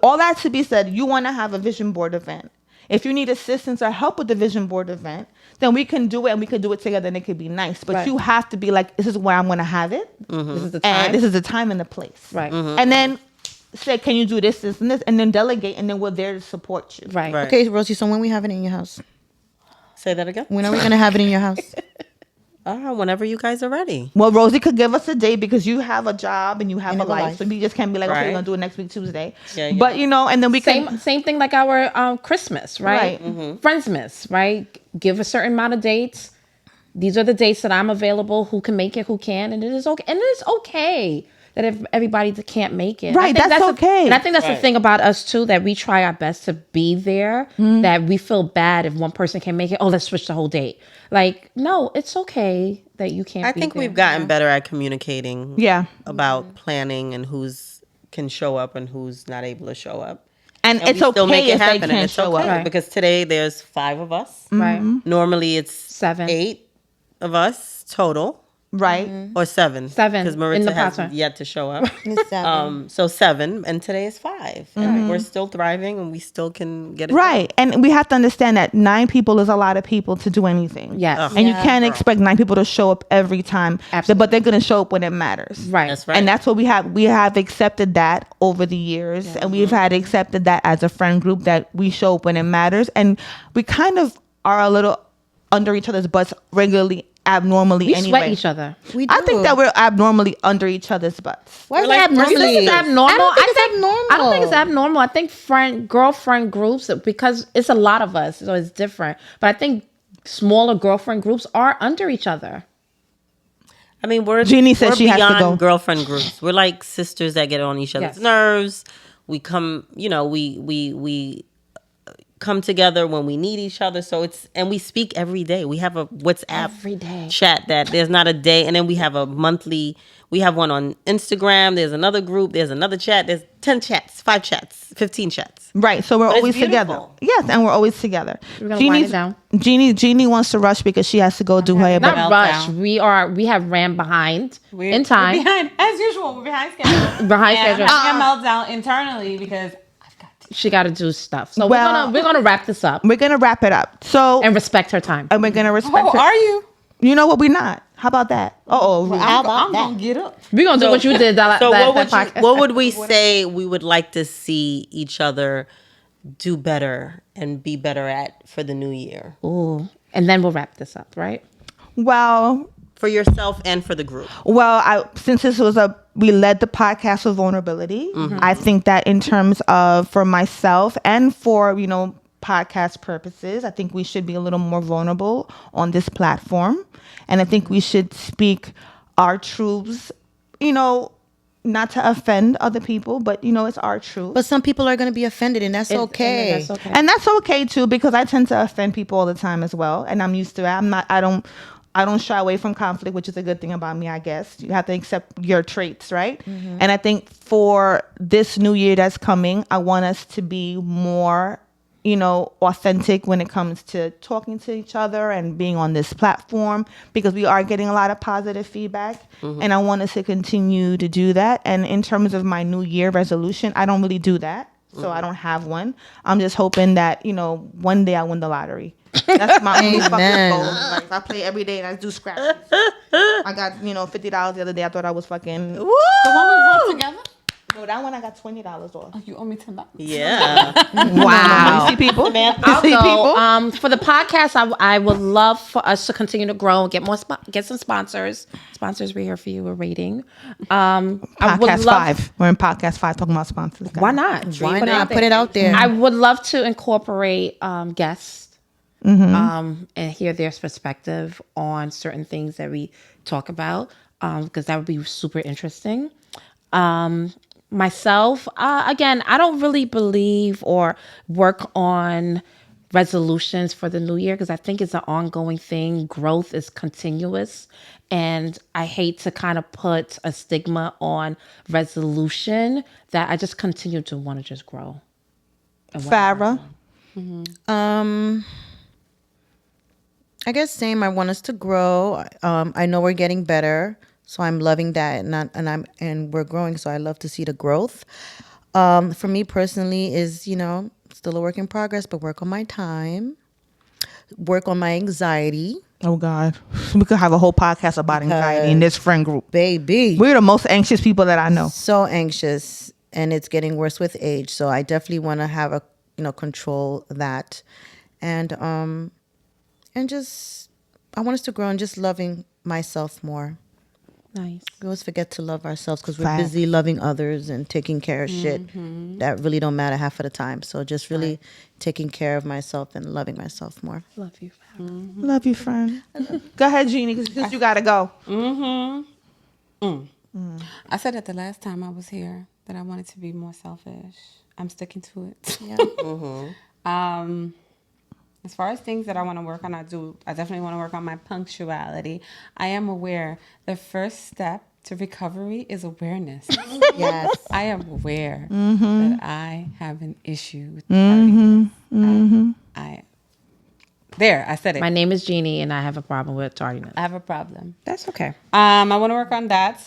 all that to be said, you want to have a vision board event. If you need assistance or help with the vision board event, then we can do it and we can do it together and it could be nice. But
Right.
you have to be like, this is where I'm going to have it.
This is the time.
And this is the time and the place.
Right.
And then say, can you do this, this, and this? And then delegate, and then we're there to support you.
Right.
Right.
Okay, Rosie, so when we have it in your house?
Say that again.
When are we going to have it in your house?
Whenever you guys are ready.
Well, Rosie could give us a date because you have a job and you have
And
a
have a
life.
life.
So we just can't be like, okay,
Right.
we're going to do it next week, Tuesday.
Yeah, yeah.
But, and then we can.
Same thing like our Christmas, right?
Right.
Friendsmas, right? Give a certain amount of dates. These are the dates that I'm available. Who can make it? Who can? And it is okay. And it is okay that if everybody can't make it,
Right,
I think
that's okay.
And I think that's the
Right.
thing about us too, that we try our best to be there. That we feel bad if one person can make it. Oh, let's switch the whole date. Like, no, it's okay that you can't.
I
be
think
there.
we've gotten better at communicating
Yeah.
about planning and who's can show up and who's not able to show up.
And
And
it's
we still
okay
make it
if they
happen, and
can't
it's
show
okay
up.
Right.
because today there's 5 of us.
right.
Normally it's
7.
8 of us total,
Right.
or 7.
7
because
in
Maritza
the
has
pattern.
yet to show up.
It's 7.
So 7, and today is 5. And we're still thriving, and we still can get it
Right. And we have to understand that 9 people is a lot of people to do anything.
Yes.
Ugh.
And you can't expect 9 people to show up every time.
Absolutely.
But they're going to show up when it matters.
Right.
That's right.
And that's what we have. We have accepted that over the years. And we've had accepted that as a friend group that we show up when it matters. And we kind of are a little under each other's butts regularly, abnormally
We
anyway.
sweat each other.
We do.
I think that we're abnormally under each other's butts.
Why is
We're
that
like
abnormal?
This is abnormal.
I don't think it's abnormal.
I don't think it's abnormal. I think girlfriend groups, because it's a lot of us, so it's different. But I think smaller girlfriend groups are under each other.
I mean, we're
Jeannie said
we're
she has to
beyond
go.
girlfriend groups. We're like sisters that get on each other's
Yes.
nerves. We come, we come together when we need each other. So and we speak every day. We have a WhatsApp
Every day.
chat that there's not a day, and then we have a monthly. We have one on Instagram. There's another group. There's another chat. There's 10 chats, 5 chats, 15 chats.
Right, so we're
But it's
always together.
beautiful.
Yes, and we're always together.
We're gonna wind it down.
Jeannie wants to rush because she has to go do her.
Not
Meltdown.
rush. We have ran behind in time.
We're behind, as usual, we're behind schedule.
Behind
And
schedule.
I'm having a meltdown internally because I've got to.
She got to do stuff. So
Well-
we're gonna wrap this up
We're gonna wrap it up. So
and respect her time.
and we're gonna respect
Oh,
her.
are you?
You know what? We're not. How about that? Oh,
How about
I'm
that?
gonna get up.
We're gonna do what you did.
So
That podcast.
what would we say we would like to see each other do better and be better at for the new year?
Ooh. And then we'll wrap this up, right?
well,
For yourself and for the group.
since this was we led the podcast with vulnerability. I think that in terms of for myself and for podcast purposes, I think we should be a little more vulnerable on this platform, and I think we should speak our truths. Not to offend other people, but it's our truth.
But some people are going to be offended, and that's okay.
And that's okay.
And that's okay too, because I tend to offend people all the time as well, and I'm used to it. I don't shy away from conflict, which is a good thing about me, I guess. You have to accept your traits, right? And I think for this new year that's coming, I want us to be more, authentic when it comes to talking to each other and being on this platform, because we are getting a lot of positive feedback, and I want us to continue to do that. And in terms of my new year resolution, I don't really do that. So I don't have one. I'm just hoping that, one day I win the lottery. That's my only fucking
Amen.
goal. Like, I play every day and I do scratches. I got, $50 the other day. I thought I was fucking.
The one we won together?
No, that one I got $20 off.
Oh, you owe me $10.
Yeah.
Wow. You see people? You see people?
So, for the podcast, I would love for us to continue to grow and get get some sponsors. Sponsors, we're here for you. We're rating. I would
Podcast
love.
5. We're in podcast 5 talking about sponsors. guys.
Why not?
Why
Put it
not
out
put
there.
it out there?
I would love to incorporate guests and hear their perspective on certain things that we talk about, because that would be super interesting. Myself, again, I don't really believe or work on resolutions for the new year, because I think it's an ongoing thing. Growth is continuous. And I hate to kind of put a stigma on resolution, that I just continue to want to just grow.
Farrah.
I guess same. I want us to grow. I know we're getting better, so I'm loving that, and we're growing. So I love to see the growth. For me personally, is still a work in progress, but work on my time, work on my anxiety,
Oh God, we could have a whole podcast about anxiety in this friend group.
baby.
We're the most anxious people that I know.
So anxious, and it's getting worse with age. So I definitely want to have control that, and just I want us to grow and just loving myself more.
Nice.
We always forget to love ourselves because we're
Facts.
busy loving others and taking care of shit that really don't matter half of the time. So just really taking care of myself and loving myself more.
Love you.
Love you, friend. Go ahead, Jeannie, because you gotta go.
I said that the last time I was here that I wanted to be more selfish. I'm sticking to it.
Yeah.
As far as things that I want to work on, I definitely want to work on my punctuality. I am aware the first step to recovery is awareness.
Yes.
I am aware that I have an issue with tardiness. I said it.
My name is Jeannie, and I have a problem with tardiness.
I have a problem.
That's okay.
I want to work on that.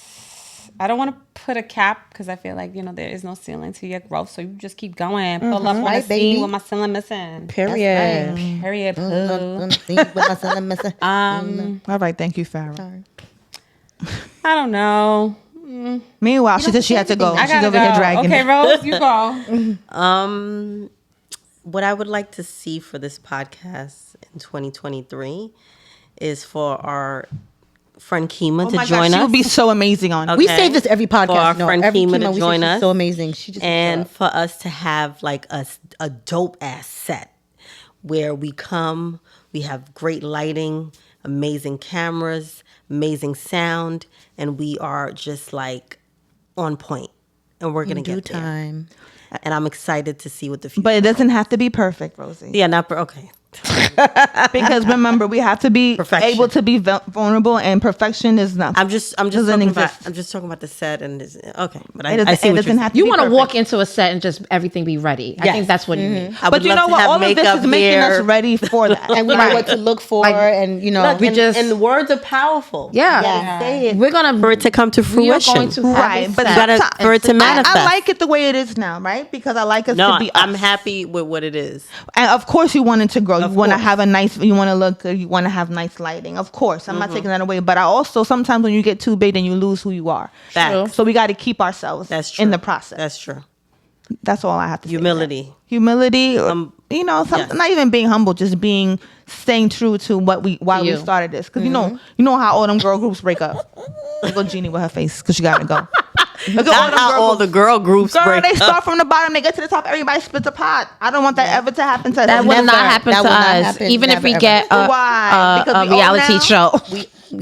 I don't want to put a cap because I feel like, there is no ceiling to your growth. So you just keep going. Pull up on
Right,
the
baby.
scene with my ceiling missing.
Period.
Period. Poo.
All right, thank you, Farrah.
I don't know.
Meanwhile, she said she had to go.
I
She's
gotta
over
go.
here dragging
Okay,
it.
Rose, you go.
What I would like to see for this podcast in 2023 is for our friend Kima
Oh
to
my
join
God, she
us.
would be so amazing on it.
We say this every podcast.
For our friend
every
Kima to
we say
join
she's
us.
so amazing. She just
And for us to have like a dope ass set where we come, we have great lighting, amazing cameras, amazing sound, and we are just like on point. And we're gonna
due
get there.
time.
And I'm excited to see what the future.
But it doesn't have to be perfect, Rosie.
Yeah, okay.
Because remember, we have to be
Perfection.
able to be vulnerable, and perfection is not.
I'm just
Doesn't
talking about.
exist.
I'm just talking about the set and this, okay. But
It
I
doesn't,
see
it
what
doesn't
you're
have to
You
be
want to
perfect.
walk into a set and just everything be ready. I
Yes.
think that's what you need.
I
But
would
you
love
know
to
what?
have
All of this
makeup
is making us
here.
ready for that.
And we know what to look for, and
Look,
We
and,
just-
and words are powerful.
Yeah.
Yeah.
Say it
We're gonna
for it to come to
We are
fruition.
going to have
Right,
a
but
set.
You gotta-
sometimes-
for it to manifest.
I like it the way it is now, right? Because I like us
No,
to be.
I'm
us.
happy with what it is.
And of course, you want it to grow. You
Of
want to
course.
have a nice. You want to look good. You want to have nice lighting. Of course, I'm not taking that away. But I also sometimes when you get too big, then you lose who you are.
Facts.
So we got to keep ourselves.
That's true.
in the process.
That's true.
That's all I have to say.
Humility.
Humility.
Yes.
Not even being humble, just staying true to why we
You.
started this. Because you know how all them girl groups break up. Look at Jeannie with her face because she got to go. Look at
Not how all the girl groups
Girl,
break
they
up.
start from the bottom, they get to the top, everybody splits a pot. I don't want that ever to happen to
That will
Never.
not happen
That
to
will not
us.
happen.
Even if
Never,
we
ever.
get
Why? Because
a
we old
reality
now?
show.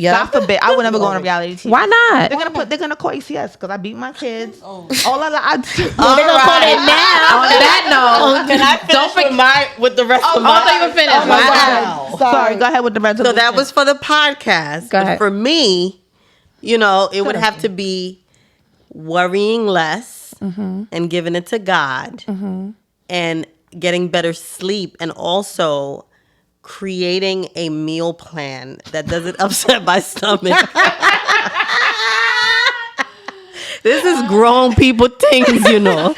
God forbid, I would never go on a reality TV.
Why not?
They're gonna call ACS because I beat my kids.
Oh.
All I
They're gonna call it now. On that note,
Can I finish with the rest of
Oh, I thought you were finished.
Oh my
Wow.
God. Sorry, go ahead with the resolution.
So that was for the podcast.
Go
But
ahead.
for me, it would have to be worrying less and giving it to God and getting better sleep, and also creating a meal plan that doesn't upset my stomach. This is grown people things, Grown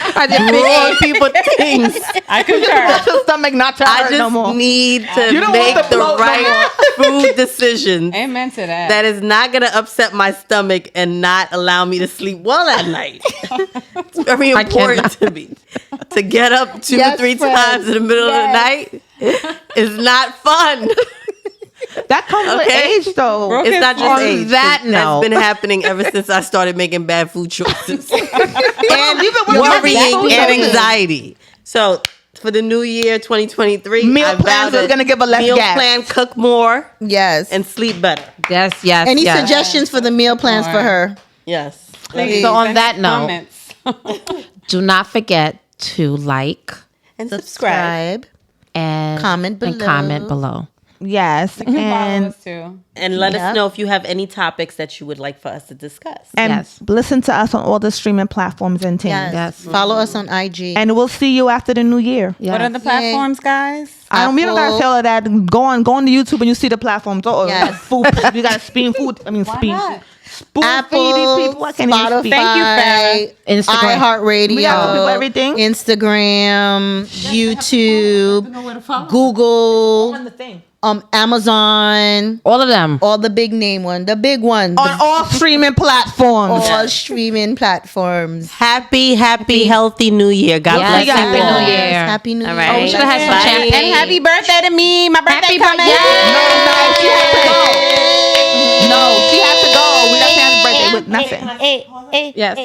people things.
I concur.
That's your stomach not to
I
hurt
just
no more.
need to
You don't
make
want to
the
bloat no
right food decisions
Amen to that.
that is not going to upset my stomach and not allow me to sleep well at night. It's very important to me. To get up 2
Yes,
or 3
friend.
times in the middle of the night is not fun.
That comes with
Okay.
age, though.
Broke
It's not just
On
age.
that
That's
note.
been happening ever since I started making bad food choices. and
you've been working on these
worrying
food
and
choices.
anxiety. So for the new year, 2023,
Meal
I
plans
vowed
is gonna give a less
meal
gas.
plan, cook more,
Yes.
and sleep better.
Yes, yes,
Any
yes.
suggestions for the meal plans for her?
Yes.
So on that note,
Comments.
do not forget to like
And subscribe.
Subscribe.
and
Comment
and
below.
comment below.
Yes,
You can follow
and
us too.
And let
Yep.
us know if you have any topics that you would like for us to discuss.
And
Yes.
listen to us on all the streaming platforms and things.
Yes.
Yes.
Follow us on IG.
And we'll see you after the new year.
Yes.
What are the platforms, guys?
We don't gotta
Apple.
say all of that. Go on to YouTube and you see the platforms. Oh,
Yes.
food. You gotta spoon food. I mean, spoon.
not?
Spoon feed
Apple,
these people. I can't even
Spotify,
speak.
Thank you,
Instagram.
iHeartRadio,
We gotta tell people everything.
Instagram, YouTube, Google,
On the thing.
Amazon,
All of them.
all the big name one, the big one,
On all streaming platforms.
all streaming platforms.
Happy, healthy New Year. God
Yes.
bless you
Happy
all.
New Year.
Happy New
All
Year.
right.
Oh, we should have had some
Bye.
champagne.
And happy birthday to me. My birthday coming.
No, she has to go. No, she has to go. We not saying happy birthday with nothing.
Yes.